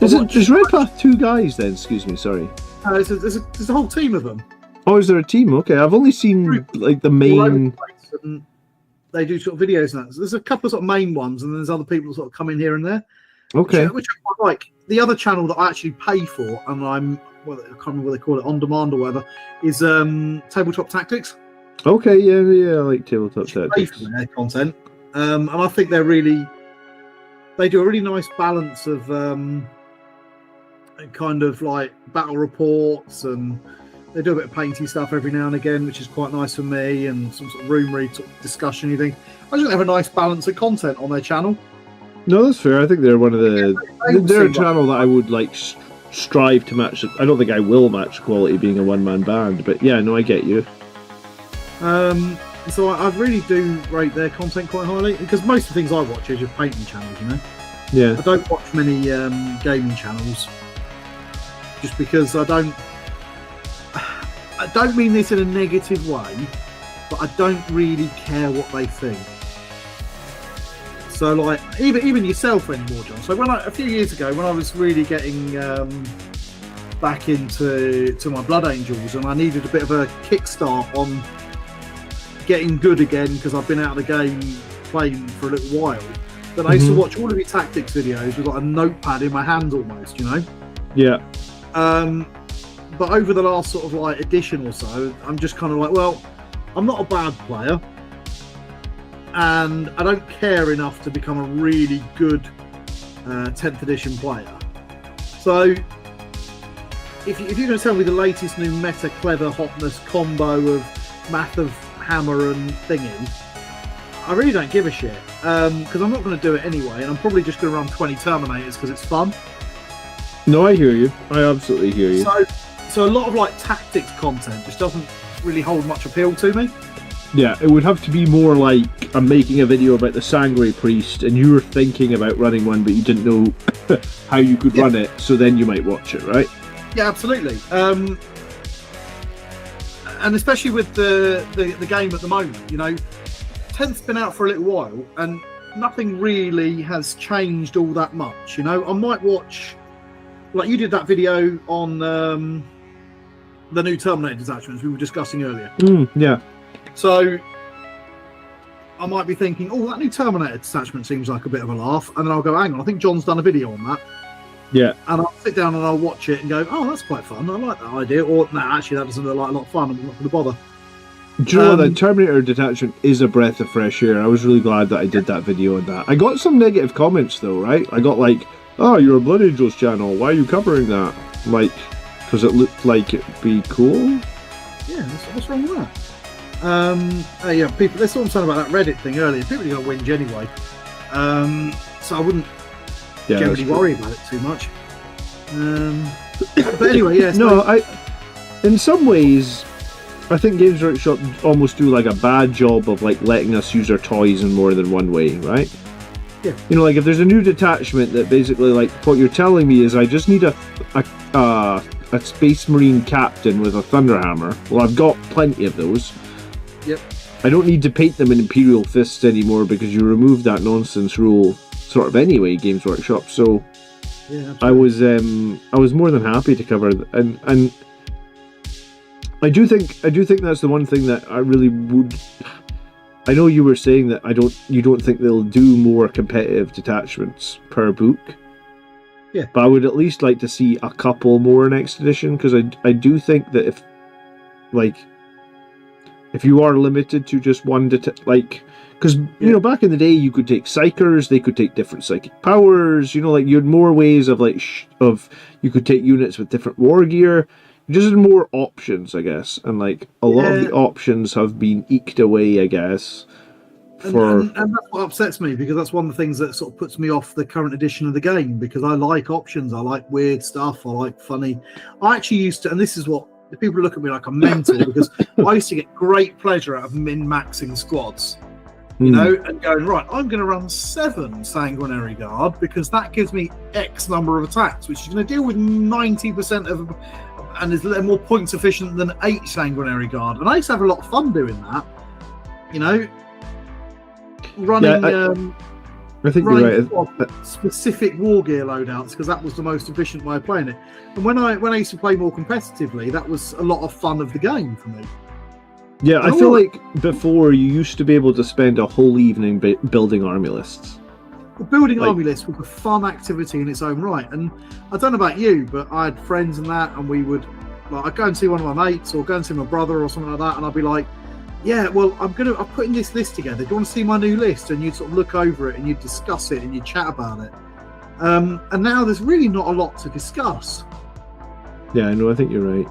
Is Red Path 2 guys then? Excuse me, sorry. There's a whole team of them. Oh, is there a team? Okay, I've only seen like the main. They do sort of videos now. So there's a couple of sort of main ones, and then there's other people that sort of come in here and there. Okay. Which I quite like. The other channel that I actually pay for, and I can't remember what they call it, on demand or whatever, is Tabletop Tactics. Okay, yeah, I like Tabletop Tactics. Pay for their content, and I think they do a really nice balance of kind of like battle reports, and they do a bit of painty stuff every now and again, which is quite nice for me, and some sort of room read discussion. You think I think they have a nice balance of content on their channel. No, that's fair. I think they're one of they're a channel that I would like strive to match. I don't think I will match quality being a one-man band, but yeah, no, I get you. So I really do rate their content quite highly because most of the things I watch are just painting channels, you know. Yeah. I don't watch many gaming channels just because I don't I don't mean this in a negative way, but I don't really care what they think. So, like, even yourself anymore, John. So, a few years ago, when I was really getting back into my Blood Angels, and I needed a bit of a kickstart on getting good again because I've been out of the game playing for a little while. But I used to watch all of your tactics videos with like a notepad in my hand almost, you know. Yeah. But over the last sort of like edition or so, I'm just kind of like, well, I'm not a bad player, and I don't care enough to become a really good 10th edition player. So if you're going to tell me the latest new meta clever hotness combo of Math of Hammer and thingy, I really don't give a shit, because I'm not going to do it anyway, and I'm probably just going to run 20 Terminators because it's fun. No, I hear you. I absolutely hear you. So a lot of like tactics content just doesn't really hold much appeal to me. Yeah, it would have to be more like I'm making a video about the Sangre Priest and you were thinking about running one but you didn't know how you could run it, so then you might watch it, right? Yeah, absolutely. And especially with the game at the moment, you know, 10th's been out for a little while and nothing really has changed all that much, you know. I might watch, like you did that video on the new Terminator detachments we were discussing earlier. Yeah. So I might be thinking, oh, that new Terminator detachment seems like a bit of a laugh. And then I'll go, hang on, I think John's done a video on that. Yeah. And I'll sit down and I'll watch it and go, oh, that's quite fun. I like that idea. Or, no, actually, that doesn't look like a lot of fun. I'm not going to bother. Do you know the Terminator detachment is a breath of fresh air? I was really glad that I did that video on that. I got some negative comments, though, right? I got like, oh, you're a Blood Angels channel. Why are you covering that? Like, because it looked like it'd be cool. Yeah, what's wrong with that? Yeah, people. There's something about that Reddit thing earlier. People are going to whinge anyway, so I wouldn't generally worry about it too much. But anyway, yeah. No, in some ways, I think Games Workshop almost do like a bad job of like letting us use our toys in more than one way, right? Yeah. You know, like if there's a new detachment that basically, like, what you're telling me is I just need a Space Marine captain with a Thunderhammer. Well, I've got plenty of those. Yep. I don't need to paint them in Imperial Fists anymore because you removed that nonsense rule sort of anyway, Games Workshop. So yeah, I was more than happy to cover and I do think that's the one thing that I really would. I know you were saying that you don't think they'll do more competitive detachments per book. Yeah. But I would at least like to see a couple more next edition, because I do think that if you are limited to just one because you know, back in the day you could take psychers, they could take different psychic powers, you know, like you had more ways of you could take units with different war gear. Just more options, I guess, and like a lot of the options have been eked away, I guess. And that's what upsets me, because that's one of the things that sort of puts me off the current edition of the game, because I like options, I like weird stuff, I like funny. I actually used to, and this is what the people look at me like I'm mental, because I used to get great pleasure out of min-maxing squads, you know, and going, right, I'm going to run 7 Sanguinary Guard because that gives me X number of attacks, which is going to deal with 90% of. And is more points efficient than 8 Sanguinary Guard. And I used to have a lot of fun doing that. You know, running. I think you're right. Specific war gear loadouts, because that was the most efficient way of playing it. And when I used to play more competitively, that was a lot of fun of the game for me. Yeah, I feel like before you used to be able to spend a whole evening building army lists. Well, building army lists was a fun activity in its own right, and I don't know about you, but I had friends and that, and we would, like, I'd go and see one of my mates or go and see my brother or something like that, and I'd be like, yeah, well, I'm putting this list together. Do you want to see my new list? And you'd sort of look over it and you'd discuss it and you'd chat about it. And now there's really not a lot to discuss. Yeah, no, I think you're right.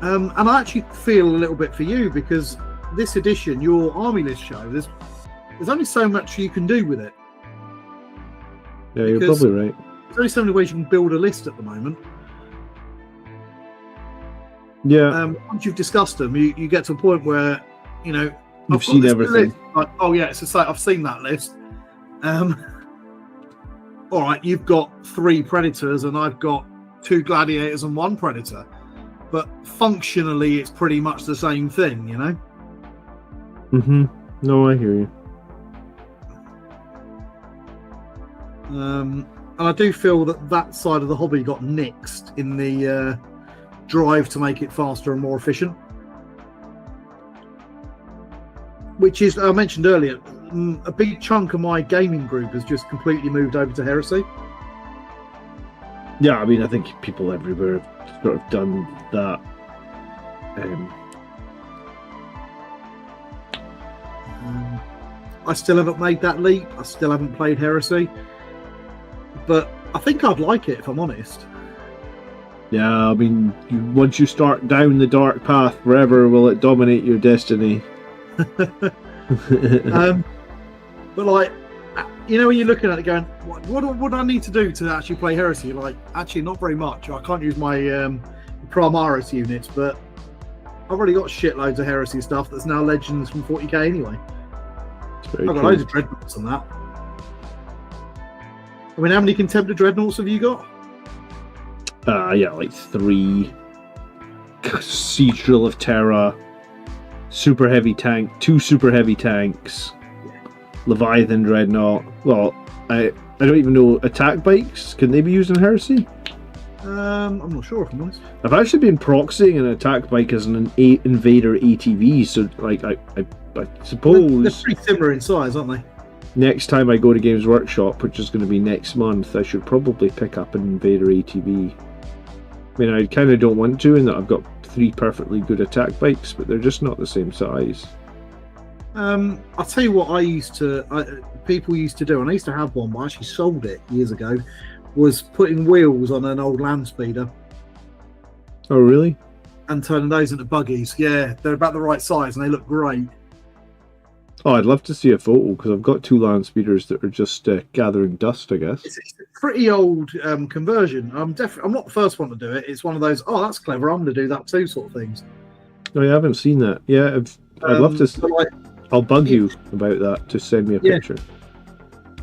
And I actually feel a little bit for you, because this edition, your army list show, there's only so much you can do with it. Yeah, you're probably right. There's only so many ways you can build a list at the moment. Yeah. Once you've discussed them, you get to a point where, you know, you've seen everything. Like, oh yeah, it's a site. I've seen that list. All right, you've got 3 predators, and I've got 2 gladiators and 1 predator. but functionally it's pretty much the same thing, you know. No, I hear you. And I do feel that side of the hobby got nixed in the drive to make it faster and more efficient. Which is, I mentioned earlier, a big chunk of my gaming group has just completely moved over to Heresy. Yeah, I mean, I think people everywhere have sort of done that. I still haven't made that leap. I still haven't played Heresy. But I think I'd like it, if I'm honest. Yeah, I mean, once you start down the dark path, forever will it dominate your destiny. But like, you know, when you're looking at it going, what would I need to do to actually play Heresy? You're like, actually not very much. I can't use my Primaris units, but I've already got shitloads of Heresy stuff that's now Legends from 40k anyway. I've got loads of Dreadnoughts on that. I mean, how many Contemptor Dreadnoughts have you got? Yeah, like 3. Siege Drill of Terra, super heavy tank, 2 super heavy tanks, Leviathan Dreadnought. Well, I don't even know, attack bikes, can they be used in Heresy? I'm not sure, if I'm honest. I've actually been proxying an attack bike as an Invader ATV, so like I suppose they're pretty similar in size, aren't they? Next time I go to Games Workshop, which is going to be next month, I should probably pick up an Invader ATV. I mean, I kind of don't want to, in that I've got 3 perfectly good attack bikes, but they're just not the same size. I'll tell you what people used to do, and I used to have one, but I actually sold it years ago, was putting wheels on an old land speeder. Oh, really? And turning those into buggies. Yeah, they're about the right size, and they look great. Oh, I'd love to see a photo, because I've got 2 land speeders that are just gathering dust, I guess. It's a pretty old conversion. I'm not the first one to do it. It's one of those, oh, that's clever, I'm going to do that too sort of things. No, I haven't seen that. Yeah, I'd love to. Like, I'll bug you about that to send me a picture.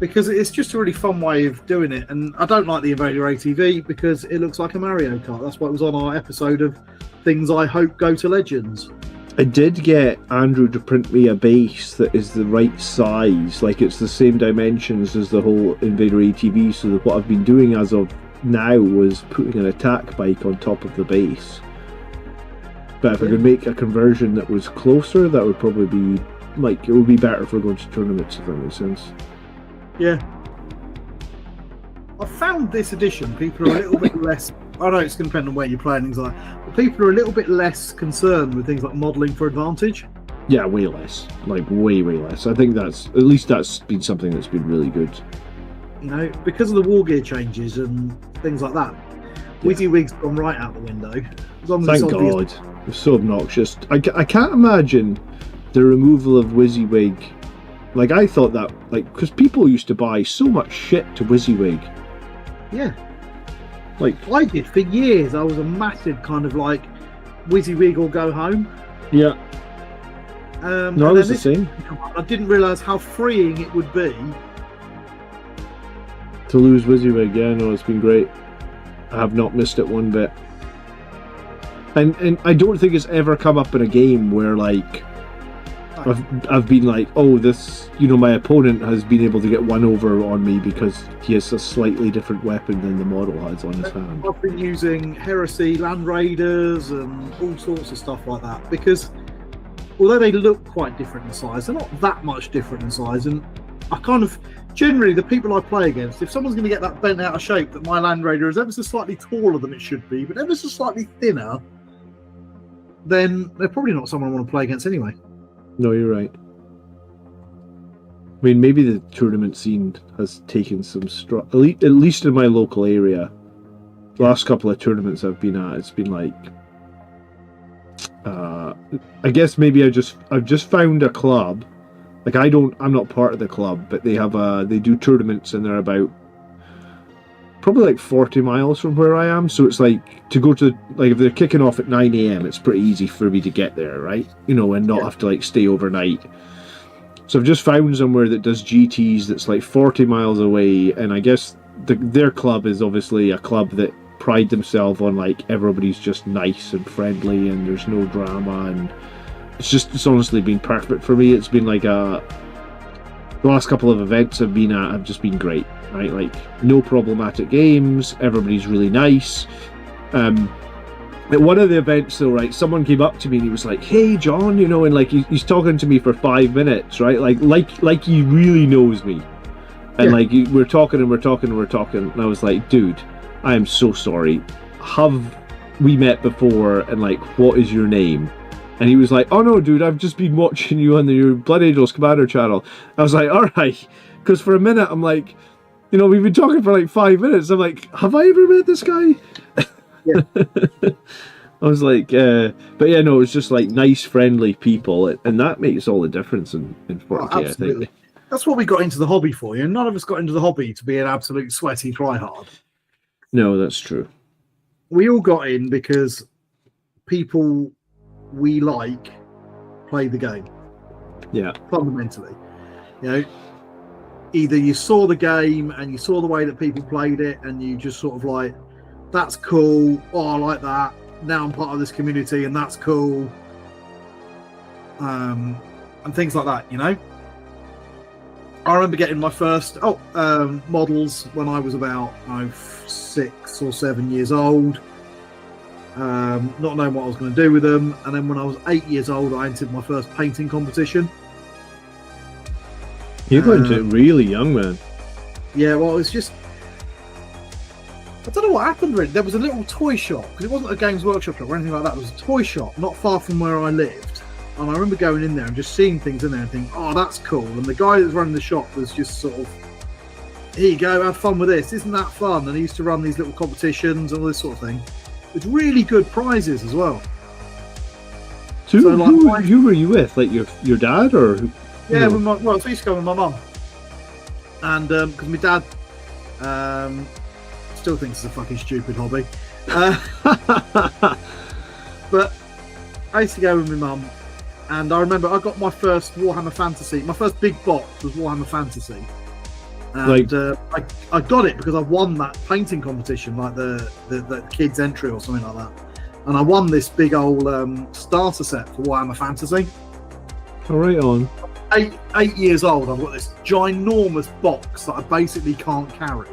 Because it's just a really fun way of doing it. And I don't like the Invader ATV because it looks like a Mario Kart. That's what was on our episode of things I hope go to Legends. I did get Andrew to print me a base that is the right size, like it's the same dimensions as the whole Invader ATV, so that what I've been doing as of now was putting an attack bike on top of the base. But if I could make a conversion that was closer, that would probably be, like, it would be better for going to tournaments, if that makes sense. Yeah. I found this edition, people are a little bit less, I know it's going to depend on where you're playing, things like that, but people are a little bit less concerned with things like modelling for advantage. Yeah, way less. Like, way less. I think that's been something that's been really good. You know, because of the war gear changes and things like that, WYSIWYG's gone right out the window. As long as Thank God. It's so obnoxious. I can't imagine the removal of WYSIWYG. Like, I thought that, like, because people used to buy so much shit to WYSIWYG. Yeah. Like, I did for years. I was a massive kind of like WYSIWYG or go home. Yeah. No, I was the same. I didn't realise how freeing it would be to lose WYSIWYG. Yeah, no, it's been great. I have not missed it one bit. And I don't think it's ever come up in a game where, like, I've been like, oh, this, you know, my opponent has been able to get one over on me because he has a slightly different weapon than the model has on his hand. I've been using Heresy, Land Raiders, and all sorts of stuff like that because although they look quite different in size, they're not that much different in size. And I kind of, generally, the people I play against, if someone's going to get that bent out of shape that my Land Raider is ever so slightly taller than it should be, but ever so slightly thinner, then they're probably not someone I want to play against anyway. No, you're right. I mean, maybe the tournament scene has taken some at least in my local area. The last couple of tournaments I've been at, it's been like, I guess maybe I've just found a club. Like, I'm not part of the club, but they do tournaments and they're about probably like 40 miles from where I am. So it's like, to go to, like, if they're kicking off at 9 a.m, it's pretty easy for me to get there, right? You know, and not have to, like, stay overnight. So I've just found somewhere that does GTs that's like 40 miles away, and I guess their club is obviously a club that pride themselves on like everybody's just nice and friendly and there's no drama, and it's honestly been perfect for me. It's been like the last couple of events I've been at have just been great, right? Like no problematic games, everybody's really nice. At one of the events though, right, someone came up to me and he was like, "Hey John," you know, and like he's talking to me for 5 minutes, right? Like he really knows me. And like we're talking and I was like, "Dude, I am so sorry. Have we met before? And like, what is your name?" And he was like, "Oh no, dude, I've just been watching you on your Blood Angels Commander channel." I was like, "All right," because for a minute I'm like, you know, we've been talking for like 5 minutes. I'm like, have I ever met this guy? Yeah. I was like, but yeah, no, it was just like nice, friendly people, and that makes all the difference in 40K, I think. That's what we got into the hobby for. You know, none of us got into the hobby to be an absolute sweaty tryhard. No, that's true. We all got in because people we like play the game. Yeah. Fundamentally. You know, either you saw the game and you saw the way that people played it and you just sort of like, that's cool, oh, I like that, now I'm part of this community and that's cool, and things like that, you know. I remember getting my first models when I was about 6 or 7 years old, not knowing what I was going to do with them, and then when I was 8 years old I entered my first painting competition. You got into it really young, man. Yeah, well, it's just, I don't know what happened really. There was a little toy shop, because it wasn't a Games Workshop shop or anything like that. It was a toy shop not far from where I lived. And I remember going in there and just seeing things in there and thinking, oh, that's cool. And the guy that was running the shop was just sort of, here you go, have fun with this. Isn't that fun? And he used to run these little competitions and all this sort of thing. With really good prizes as well. So like, who were you with? Like your dad or who? Yeah, with I used to go with my mum. And because my dad still thinks it's a fucking stupid hobby. But I used to go with my mum, and I remember I got my first Warhammer Fantasy. My first big box was Warhammer Fantasy. And I got it because I won that painting competition, like the kids entry or something like that. And I won this big old starter set for Warhammer Fantasy. Oh, right on. 8 years old, I've got this ginormous box that I basically can't carry.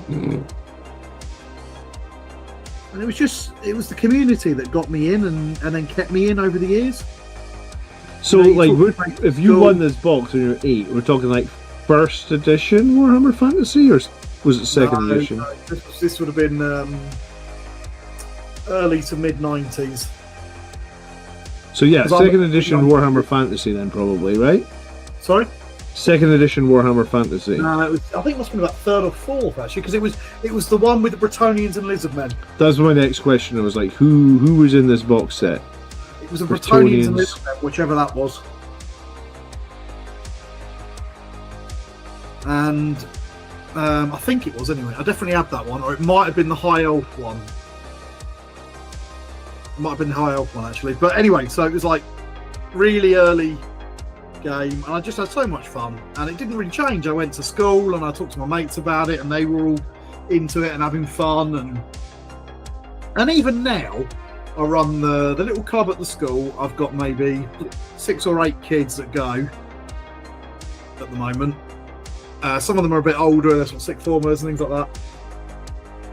And it was the community that got me in and then kept me in over the years. So, like, if you won this box when you were 8, we're talking like first edition Warhammer Fantasy, or was it second edition? No, this would have been early to mid 90s. So yeah, second edition Warhammer Fantasy then probably, right? Sorry? Second edition Warhammer Fantasy. No, I think it must have been about third or fourth actually, because it was the one with the Bretonians and Lizardmen. That's my next question. I was like, who was in this box set? It was the Bretonians and Lizardmen, whichever that was. And I think it was anyway. I definitely had that one, or it might have been the High Elf one. It might have been the High Elf one actually. But anyway, so it was like really early game, and I just had so much fun, and it didn't really change. I went to school and I talked to my mates about it, and they were all into it and having fun, and even now I run the little club at the school. I've got maybe 6 or 8 kids that go at the moment. Some of them are a bit older, they're sort of sixth formers and things like that,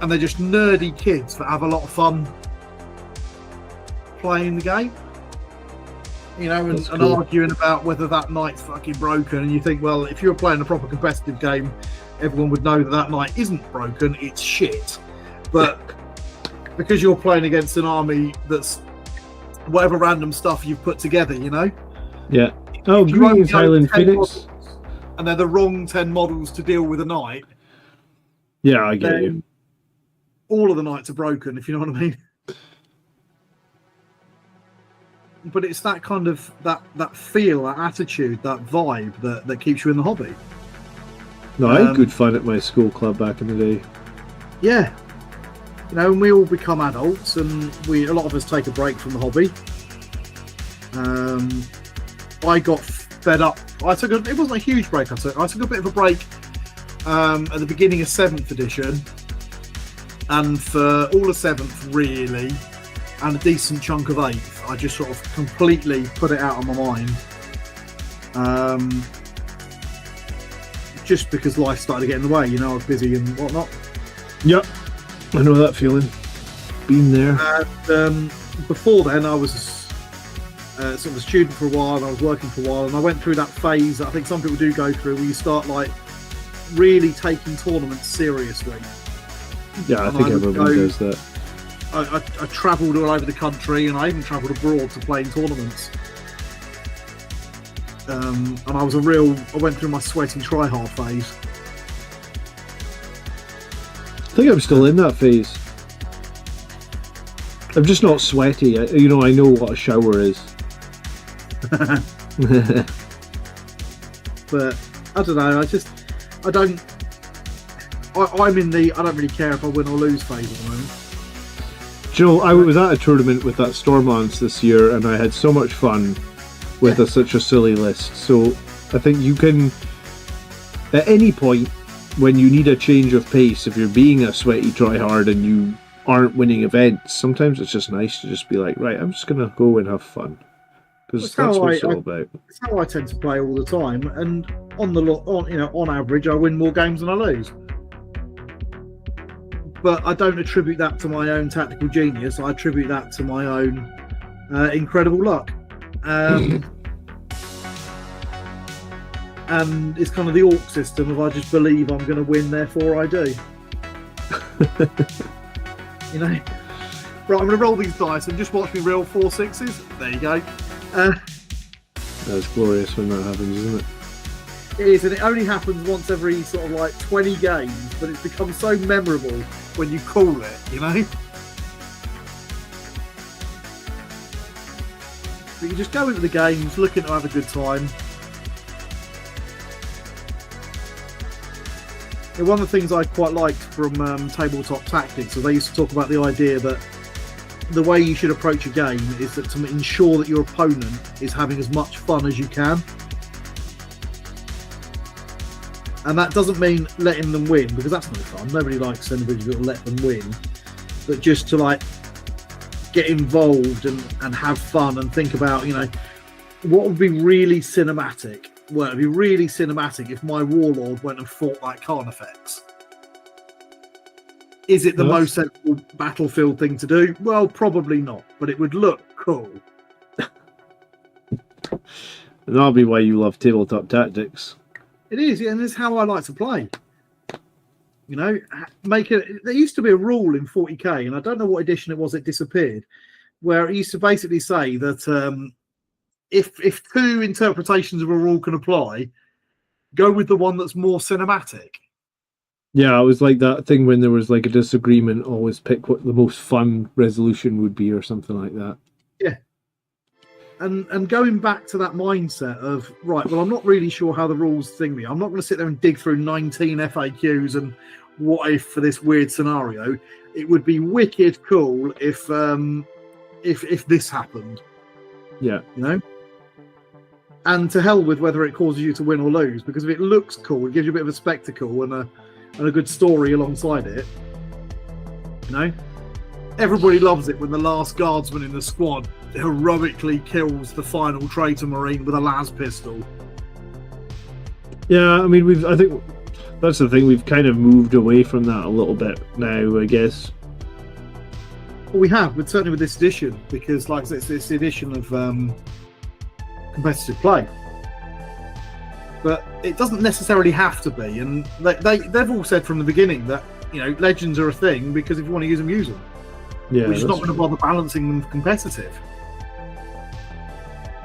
and they're just nerdy kids that have a lot of fun playing the game, you know, and cool. Arguing about whether that knight's fucking broken. And you think, well, if you were playing a proper competitive game, everyone would know that knight isn't broken, it's shit. But because you're playing against an army that's whatever random stuff you've put together, you know. Yeah. Oh, greetings, Highland Phoenix. And they're the wrong 10 models to deal with a knight. Yeah, I get you. All of the knights are broken, if you know what I mean. But it's that kind of that feel, that attitude, that vibe that keeps you in the hobby. No, I had good fun at my school club back in the day. Yeah, you know, and we all become adults, and a lot of us take a break from the hobby. I got fed up. It wasn't a huge break. I took a bit of a break at the beginning of 7th edition, And for all of 7th, really, and a decent chunk of 8th, I just sort of completely put it out of my mind. Just because life started to get in the way, you know, I was busy and whatnot. Yep, I know that feeling. Been there. And before then, I was sort of a student for a while, and I was working for a while, and I went through that phase that I think some people do go through, where you start like really taking tournaments seriously. Yeah, I think everybody does that. I travelled all over the country, and I even travelled abroad to play in tournaments. And I went through my sweaty try-hard phase. I think I'm still in that phase. I'm just not sweaty. I know what a shower is. But I don't know. I'm in the I don't really care if I win or lose phase at the moment. Do you know, I was at a tournament with that Stormlance this year, and I had so much fun with such a silly list. So I think you can, at any point when you need a change of pace, if you're being a sweaty tryhard and you aren't winning events, sometimes it's just nice to just be like, right, I'm just gonna go and have fun, because that's what it's all about. It's how I tend to play all the time, and on average, I win more games than I lose. But I don't attribute that to my own tactical genius. I attribute that to my own incredible luck. And it's kind of the Orc system of I just believe I'm going to win, therefore I do. You know? Right, I'm going to roll these dice and just watch me roll 4 6s. There you go. That's glorious when that happens, isn't it? It is, and it only happens once every sort of like 20 games, but it's become so memorable when you call it, you know? But you just go into the games looking to have a good time. And one of the things I quite liked from Tabletop Tactics is they used to talk about the idea that the way you should approach a game is that to ensure that your opponent is having as much fun as you can. And that doesn't mean letting them win, because that's no fun. Nobody likes anybody to let them win. But just to like get involved and have fun and think about, you know, what would be really cinematic? Well, it'd be really cinematic if my warlord went and fought that Carnifex. Is it the most sensible battlefield thing to do? Well, probably not, but it would look cool. And that'll be why you love Tabletop Tactics. It is, and it's how I like to play. You know, there used to be a rule in 40k, and I don't know what edition it was, it disappeared, where it used to basically say that if 2 interpretations of a rule can apply, go with the one that's more cinematic. Yeah, it was like that thing when there was like a disagreement, always pick what the most fun resolution would be or something like that. Yeah. And going back to that mindset of, right, well, I'm not really sure how the rules thing me. I'm not going to sit there and dig through 19 FAQs and what if for this weird scenario. It would be wicked cool if this happened. Yeah. You know? And to hell with whether it causes you to win or lose, because if it looks cool, it gives you a bit of a spectacle and a good story alongside it. You know? Everybody loves it when the last guardsman in the squad heroically kills the final traitor marine with a las pistol. Yeah, I mean, I think that's the thing. We've kind of moved away from that a little bit now, I guess. Well, we have, but certainly with this edition, because like I said, it's this edition of competitive play. But it doesn't necessarily have to be, and they've all said from the beginning that, you know, legends are a thing because if you want to use them, use them. Yeah, we're just not going to bother balancing them competitive.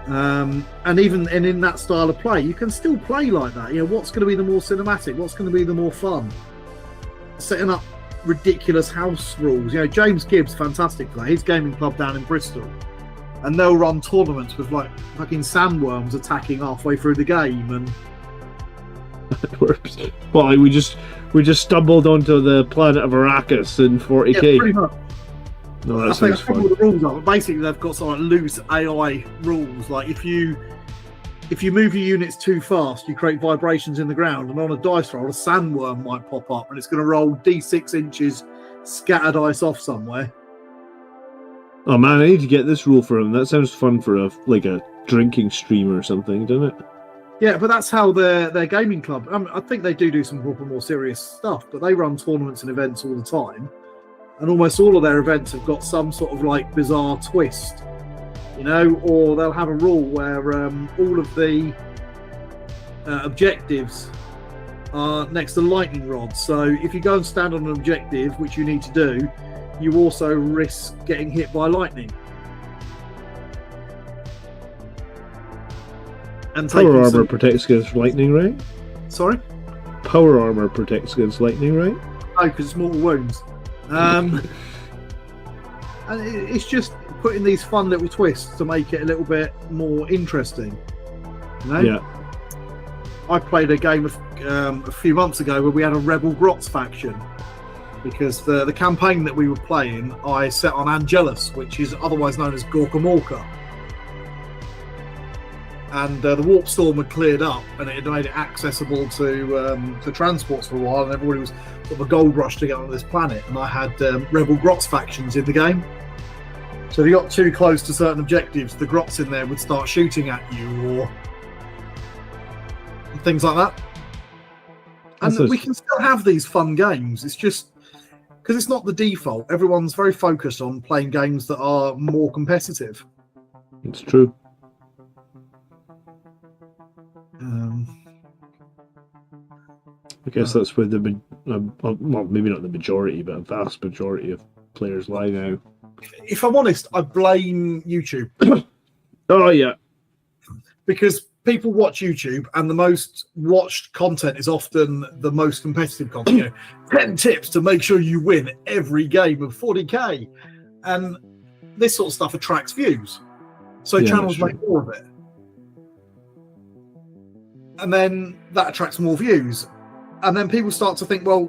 And in that style of play, you can still play like that. You know, what's going to be the more cinematic? What's going to be the more fun? Setting up ridiculous house rules. You know, James Gibbs, fantastic player. His gaming club down in Bristol, and they'll run tournaments with like fucking sandworms attacking halfway through the game. And well, like we just stumbled onto the planet of Arrakis in 40k. Yeah, pretty much. No, that I sounds think fun. what the rules are, but basically they've got some like loose AI rules. Like if you move your units too fast, you create vibrations in the ground, and on a dice roll, a sandworm might pop up, and it's going to roll d6 inches scattered ice off somewhere. Oh man, I need to get this rule for him. That sounds fun for a drinking stream or something, doesn't it? Yeah, but that's how their gaming club. I think they do some proper more serious stuff, but they run tournaments and events all the time, and almost all of their events have got some sort of bizarre twist, or they'll have a rule where all of the objectives are next to lightning rods. So if you go and stand on an objective, which you need to do, you also risk getting hit by lightning. And power armor protects against lightning, right? Sorry? Power armor protects against lightning, right? No, because it's mortal wounds. And it's just putting these fun little twists to make it a little bit more interesting. Yeah. I played a game a few months ago where we had a rebel Grots faction, because the campaign that we were playing, I set on Angelus, which is otherwise known as Gorka Morka. And the warp storm had cleared up, and it had made it accessible to transports for a while, and everybody was sort of a gold rush to get onto this planet. And I had rebel Grots factions in the game. So if you got too close to certain objectives, the Grots in there would start shooting at you, or things like that. And we can still have these fun games. It's just because it's not the default. Everyone's very focused on playing games that are more competitive. It's true. I guess that's where well, maybe not the majority, but a vast majority of players lie now. If I'm honest, I blame YouTube. Oh, yeah. Because people watch YouTube, and the most watched content is often the most competitive content. 10 tips to make sure you win every game of 40k. And this sort of stuff attracts views. So channels make more of it. And then that attracts more views. And then people start to think, well,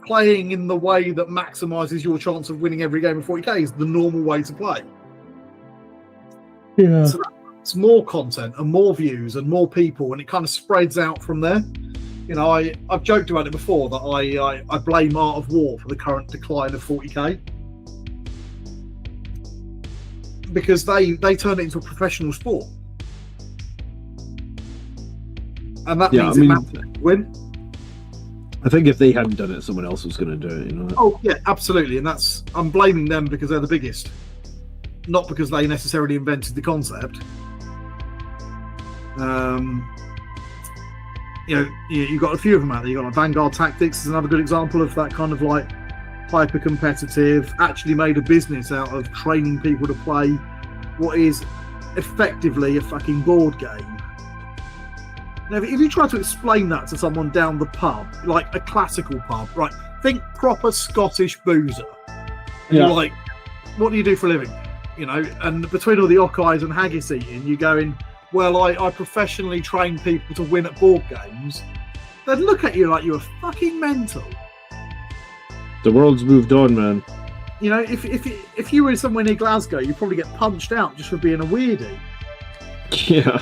playing in the way that maximizes your chance of winning every game of 40k is the normal way to play. Yeah. So it's more content and more views and more people, and it kind of spreads out from there. I've joked about it before that I blame Art of War for the current decline of 40k. Because they turned it into a professional sport. And that means it matters to win. I think if they hadn't done it, someone else was going to do it. Oh yeah, absolutely, and I'm blaming them because they're the biggest, not because they necessarily invented the concept. You've got a few of them out there. You've got Vanguard Tactics is another good example of that kind of hyper competitive, actually made a business out of training people to play what is effectively a fucking board game. Now, if you try to explain that to someone down the pub, like a classical pub, right? Think proper Scottish boozer. And you're like, what do you do for a living? And between all the Ockeyes and haggis eating, you're going, well, I professionally train people to win at board games. They'd look at you like you were fucking mental. The world's moved on, man. If you were somewhere near Glasgow, you'd probably get punched out just for being a weirdo. Yeah.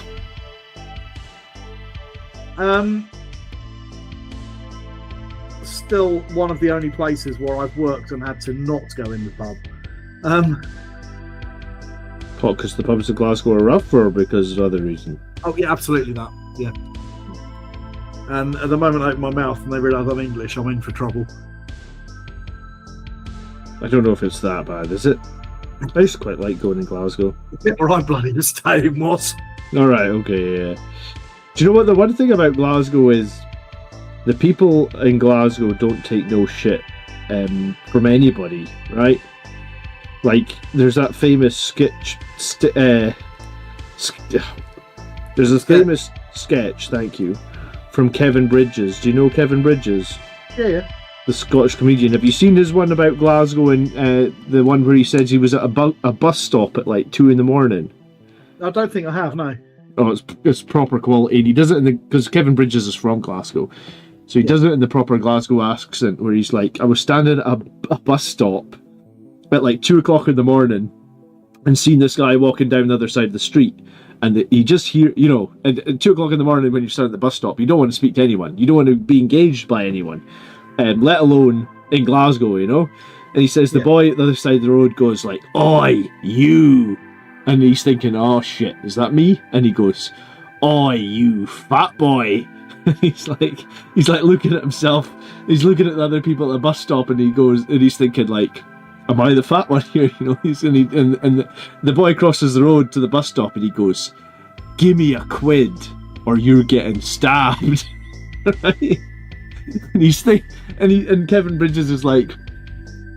Still one of the only places where I've worked and had to not go in the pub. What, because the pubs of Glasgow are rough, or because of other reason? Oh yeah, absolutely that. Yeah. And at the moment I open my mouth and they realise I'm English, I'm in for trouble. I don't know if it's that bad, is it? I used to quite like going in Glasgow. Yeah, where I bloody staying was. Alright, okay, yeah. Do you know what the one thing about Glasgow is? The people in Glasgow don't take no shit from anybody, right? Like, there's that famous sketch. There's a famous sketch, thank you, from Kevin Bridges. Do you know Kevin Bridges? Yeah. The Scottish comedian. Have you seen his one about Glasgow and the one where he says he was at a bus stop at 2 a.m? I don't think I have, no. Oh, it's proper quality. And he does it because Kevin Bridges is from Glasgow. So he does it in the proper Glasgow accent where he's like, I was standing at a bus stop at 2 o'clock in the morning and seeing this guy walking down the other side of the street. And he just hear, at 2 o'clock in the morning when you're standing at the bus stop, you don't want to speak to anyone. You don't want to be engaged by anyone, let alone in Glasgow, And he says the boy at the other side of the road goes like, "Oi, you!" And he's thinking, "Oh shit, is that me?" And he goes, "Oi, you fat boy!" he's like looking at himself. He's looking at the other people at the bus stop, and he's thinking like, "Am I the fat one here?" You know. And the boy crosses the road to the bus stop, and he goes, "Give me a quid, or you're getting stabbed." Right? And Kevin Bridges is like,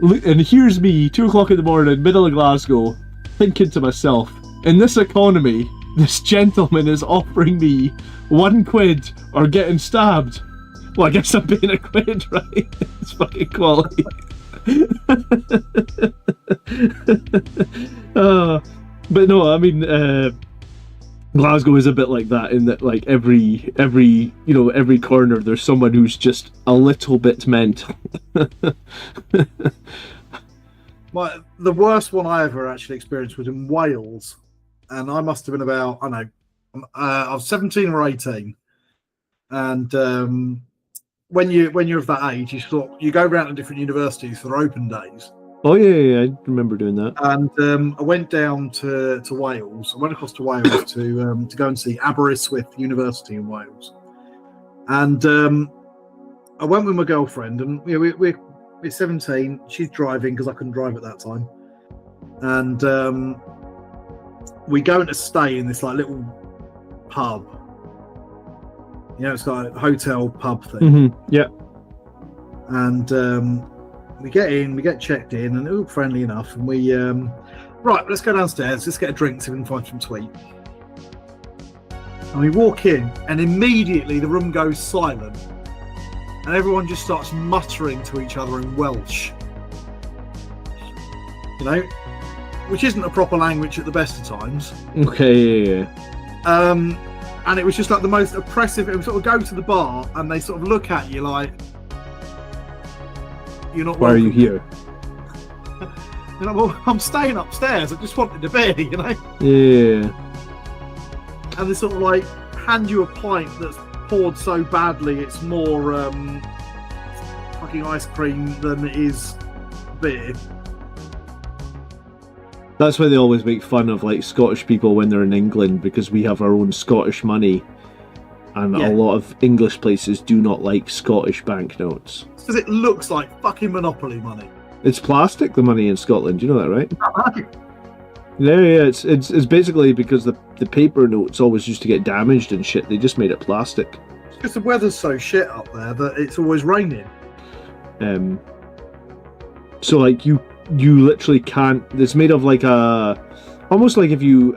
look, and here's me, 2:00 in the morning, middle of Glasgow, thinking to myself, in this economy, this gentleman is offering me 1 quid or getting stabbed. Well, I guess I'm paying a quid, right? It's fucking quality. But no, I mean, Glasgow is a bit like that in that, like, every corner there's someone who's just a little bit mental. The worst one I ever actually experienced was in Wales, and I must have been about, I don't know, I was 17 or 18, and when you're of that age, you go around to different universities for open days. Oh yeah, I remember doing that. And I went down to Wales. I went across to Wales to go and see Aberystwyth University in Wales. And I went with my girlfriend, and we're 17. She's driving because I couldn't drive at that time. And we go to stay in this like little pub. You know, it's got a hotel pub thing. Mm-hmm. Yeah. And we get in, we get checked in, and all friendly enough. And we, right, let's go downstairs. Let's get a drink so we can find some to eat. And we walk in, and immediately the room goes silent. And everyone just starts muttering to each other in Welsh. You know? Which isn't a proper language at the best of times. Okay, yeah. And it was just like the most oppressive. It would sort of go to the bar, and they sort of look at you like, "You're not. Why are you here?" You know, well, I'm staying upstairs. I just wanted a beer, you know. Yeah. And they sort of like hand you a pint that's poured so badly it's more fucking ice cream than it is beer. That's why they always make fun of like Scottish people when they're in England, because we have our own Scottish money, and a lot of English places do not like Scottish banknotes. Because it looks like fucking Monopoly money. It's plastic, the money in Scotland. You know that, right? Yeah. It's basically because the paper notes always used to get damaged and shit. They just made it plastic. It's because the weather's so shit up there that it's always raining. So like you literally can't. It's made of like almost like if you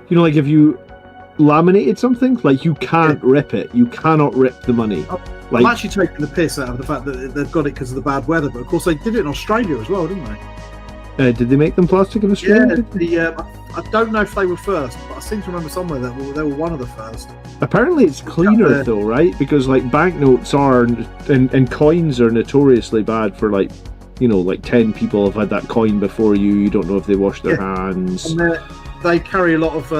like if you laminated something, like you can't rip it. You cannot rip the money. I'm actually taking the piss out of the fact that they've got it because of the bad weather, but of course they did it in Australia as well, didn't they? Did they make them plastic in Australia? Yeah, I don't know if they were first, but I seem to remember somewhere that they were one of the first. Apparently it's cleaner though, right? Because like banknotes are and coins are notoriously bad for like 10 people have had that coin before you. You don't know if they wash their hands. And they carry a lot of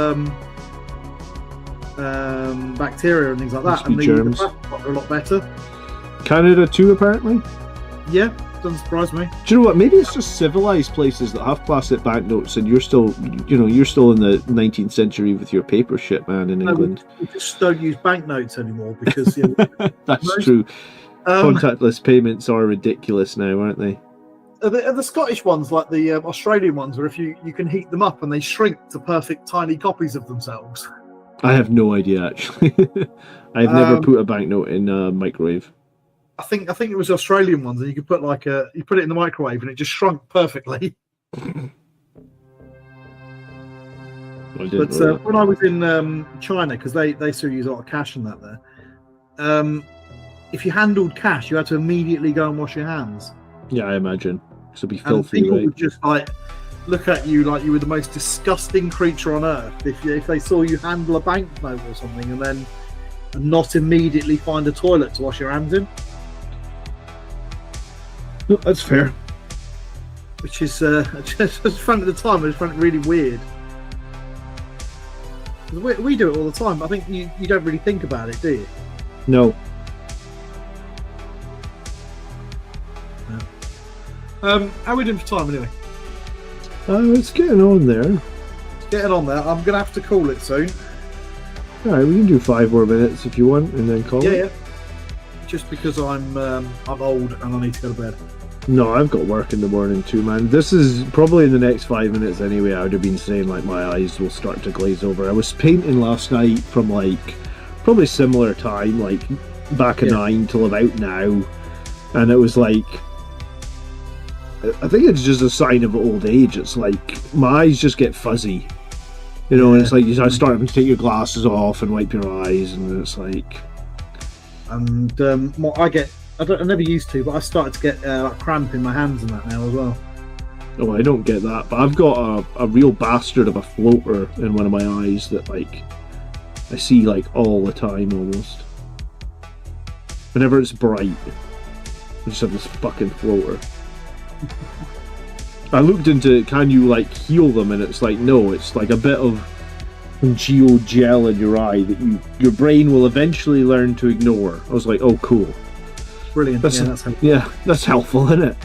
bacteria and things like that, and the germs are a lot better. Canada too, apparently. Yeah, doesn't surprise me. Do you know what? Maybe it's just civilized places that have plastic banknotes, and you're still in the 19th century with your paper shit, man. In England, we just don't use banknotes anymore because that's true. Contactless payments are ridiculous now, aren't they? Are the Scottish ones like the Australian ones, where if you can heat them up and they shrink to perfect tiny copies of themselves? I have no idea, actually. I've never put a banknote in a microwave. I think it was Australian ones, and you could put you put it in the microwave and it just shrunk perfectly. But when I was in China, because they still use a lot of cash and that there, if you handled cash, you had to immediately go and wash your hands. Yeah, I imagine. So it'd be filthy, and people right? would just like look at you like you were the most disgusting creature on earth if they saw you handle a banknote or something and then not immediately find a toilet to wash your hands in. No, that's fair. Which is just fun at the time. I just found it really weird. We do it all the time. I think you don't really think about it, do you? No. How are we doing for time anyway? It's getting on there. Getting on there. I'm gonna have to call it soon. All right, we can do 5 more minutes if you want, and then call it. Yeah. Just because I'm old and I need to go to bed. No, I've got work in the morning too, man. This is probably in the next 5 minutes anyway. I would have been saying like my eyes will start to glaze over. I was painting last night from like probably similar time, like back at 9 till about now, and it was like, I think it's just a sign of old age. It's like my eyes just get fuzzy, you know, and it's like you start to take your glasses off and wipe your eyes, and it's like, and I never used to, but I started to get like cramp in my hands and that now as well. oh, I don't get that, but I've got a real bastard of a floater in one of my eyes that like I see like all the time almost. Whenever it's bright, I just have this fucking floater. I looked into can you like heal them, and it's like no, it's like a bit of geo gel in your eye that your brain will eventually learn to ignore. I was like, oh cool. Brilliant. That's helpful. Yeah, that's helpful, isn't it?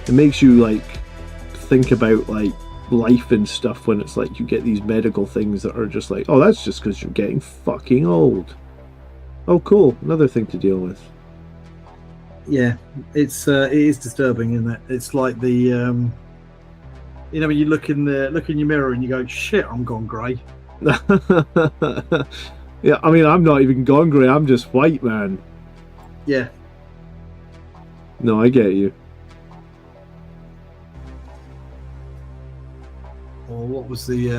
It makes you like think about like life and stuff when it's like you get these medical things that are just like, oh, that's just because you're getting fucking old. Oh cool, another thing to deal with. Yeah, it is disturbing, isn't it? It's like the you know, when you look in your mirror and you go, shit, I'm gone grey. Yeah, I mean, I'm not even gone grey, I'm just white, man. Yeah. No, I get you. Or what was the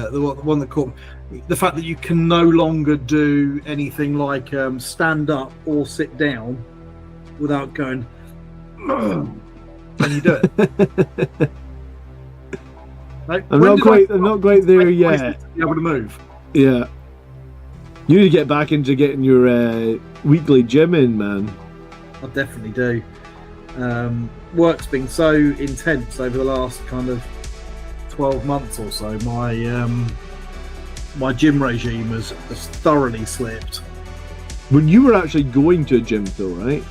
one that caught me? The fact that you can no longer do anything like stand up or sit down without going. Can you do it? Like, I'm not quite there yet. To be able to move. Yeah. You need to get back into getting your weekly gym in, man. I definitely do. Work's been so intense over the last kind of 12 months or so. My gym regime has thoroughly slipped. When you were actually going to a gym though, right?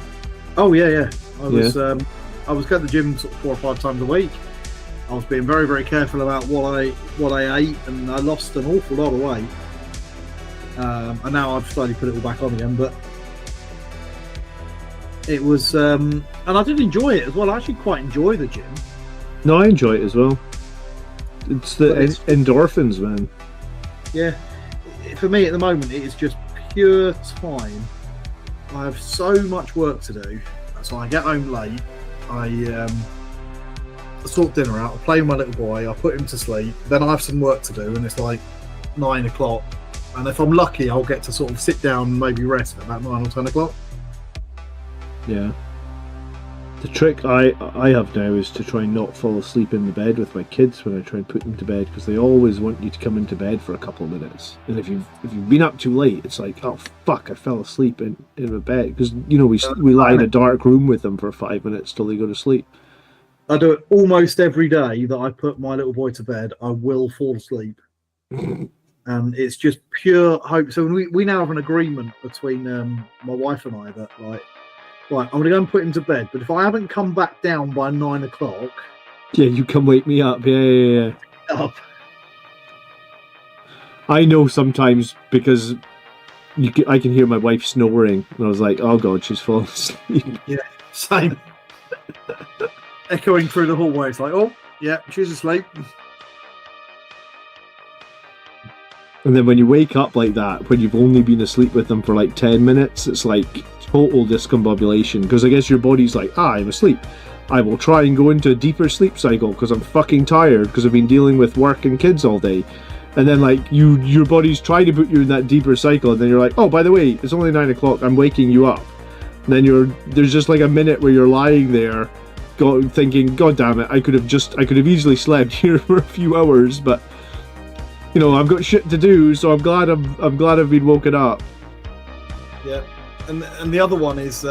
Oh yeah. I was going to the gym sort of 4 or 5 times a week. I was being very, very careful about what I ate, and I lost an awful lot of weight. And now I've slowly put it all back on again, but it was and I did enjoy it as well. I actually quite enjoy the gym. No, I enjoy it as well. It's the endorphins, man. Yeah, for me at the moment it is just pure time. I have so much work to do, so I get home late. I sort dinner out, I play with my little boy, I put him to sleep, then I have some work to do, and it's like 9 o'clock, and if I'm lucky I'll get to sort of sit down and maybe rest at about 9 or 10 o'clock. Yeah. The trick I have now is to try and not fall asleep in the bed with my kids when I try and put them to bed, because they always want you to come into bed for a couple of minutes, and if you've been up too late, it's like, oh fuck, I fell asleep in my bed, because you know we lie in a dark room with them for 5 minutes till they go to sleep. I do it almost every day that I put my little boy to bed. I will fall asleep. And it's just pure hope. So we now have an agreement between my wife and I that right, I'm going to go and put him to bed. But if I haven't come back down by 9 o'clock... Yeah, you come wake me up. Yeah. Up. I know sometimes because I can hear my wife snoring. And I was like, oh God, she's fallen asleep. Yeah, same. Echoing through the hallway. It's like, oh, yeah, she's asleep. And then when you wake up like that, when you've only been asleep with them for like 10 minutes, it's like total discombobulation, because I guess your body's like, I'm asleep. I will try and go into a deeper sleep cycle because I'm fucking tired because I've been dealing with work and kids all day. And then like your body's trying to put you in that deeper cycle, and then you're like, oh, by the way, it's only 9 o'clock, I'm waking you up. And then there's just like a minute where you're lying there thinking, God damn it, I could have easily slept here for a few hours, but you know, I've got shit to do, so I'm glad I've been woken up. Yeah. And the other one is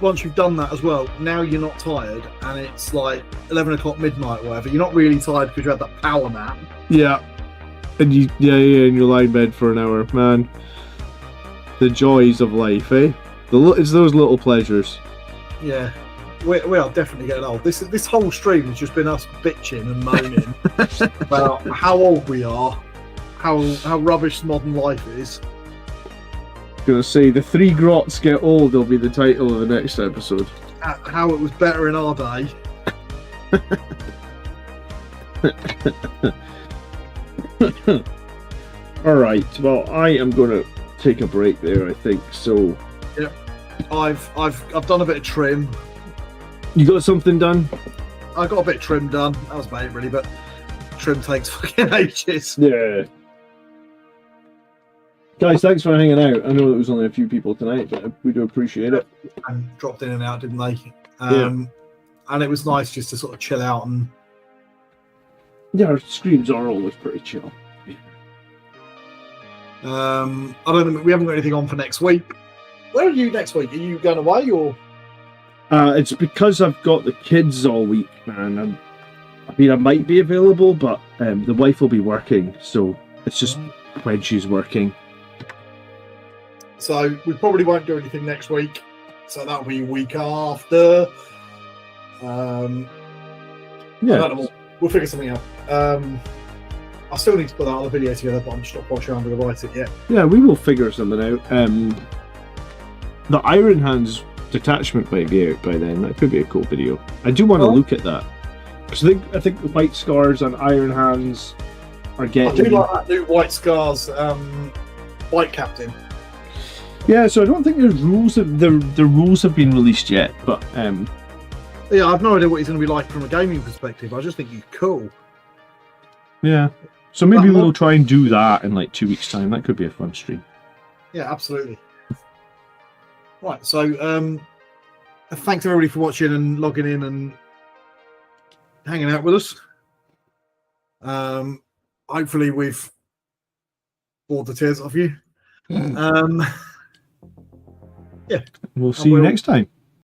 once you've done that as well, now you're not tired, and it's like 11 o'clock midnight or whatever, you're not really tired because you had that power nap. Yeah. And and you're lying in bed for an hour, man. The joys of life, eh? It's those little pleasures. Yeah, we are definitely getting old. This whole stream has just been us bitching and moaning about how old we are, how rubbish modern life is. Gonna say the 3 Grots get old will be the title of the next episode. How it was better in our day. All right. Well, I am gonna take a break there. I think so. Yep. I've done a bit of trim. You got something done? I got a bit of trim done. That was about it, really. But trim takes fucking ages. Yeah. Guys, thanks for hanging out. I know there was only a few people tonight, but we do appreciate it. And dropped in and out, didn't they? Yeah. And it was nice just to sort of chill out and. Yeah, our streams are always pretty chill. I don't know. We haven't got anything on for next week. Where are you next week? Are you going away or? It's because I've got the kids all week, man. I might be available, but the wife will be working, so it's just when she's working. So we probably won't do anything next week. So that'll be week after. Yeah, we'll figure something out. I still need to put that other video together, but I'm just not quite sure I'm going to write it yet. Yeah, we will figure something out. The Iron Hands detachment might be out by then. That could be a cool video. I do want to look at that. Because I think the White Scars and Iron Hands are getting. I do like that new White Scars White Captain. Yeah, so I don't think there's rules. The rules have been released yet, but yeah, I've no idea what he's going to be like from a gaming perspective. I just think he's cool. Yeah, so maybe we'll try and do that in like 2 weeks' time. That could be a fun stream. Yeah, absolutely. Right, so thanks everybody for watching and logging in and hanging out with us. Hopefully we've bored the tears off you. Yeah, we'll see you next time.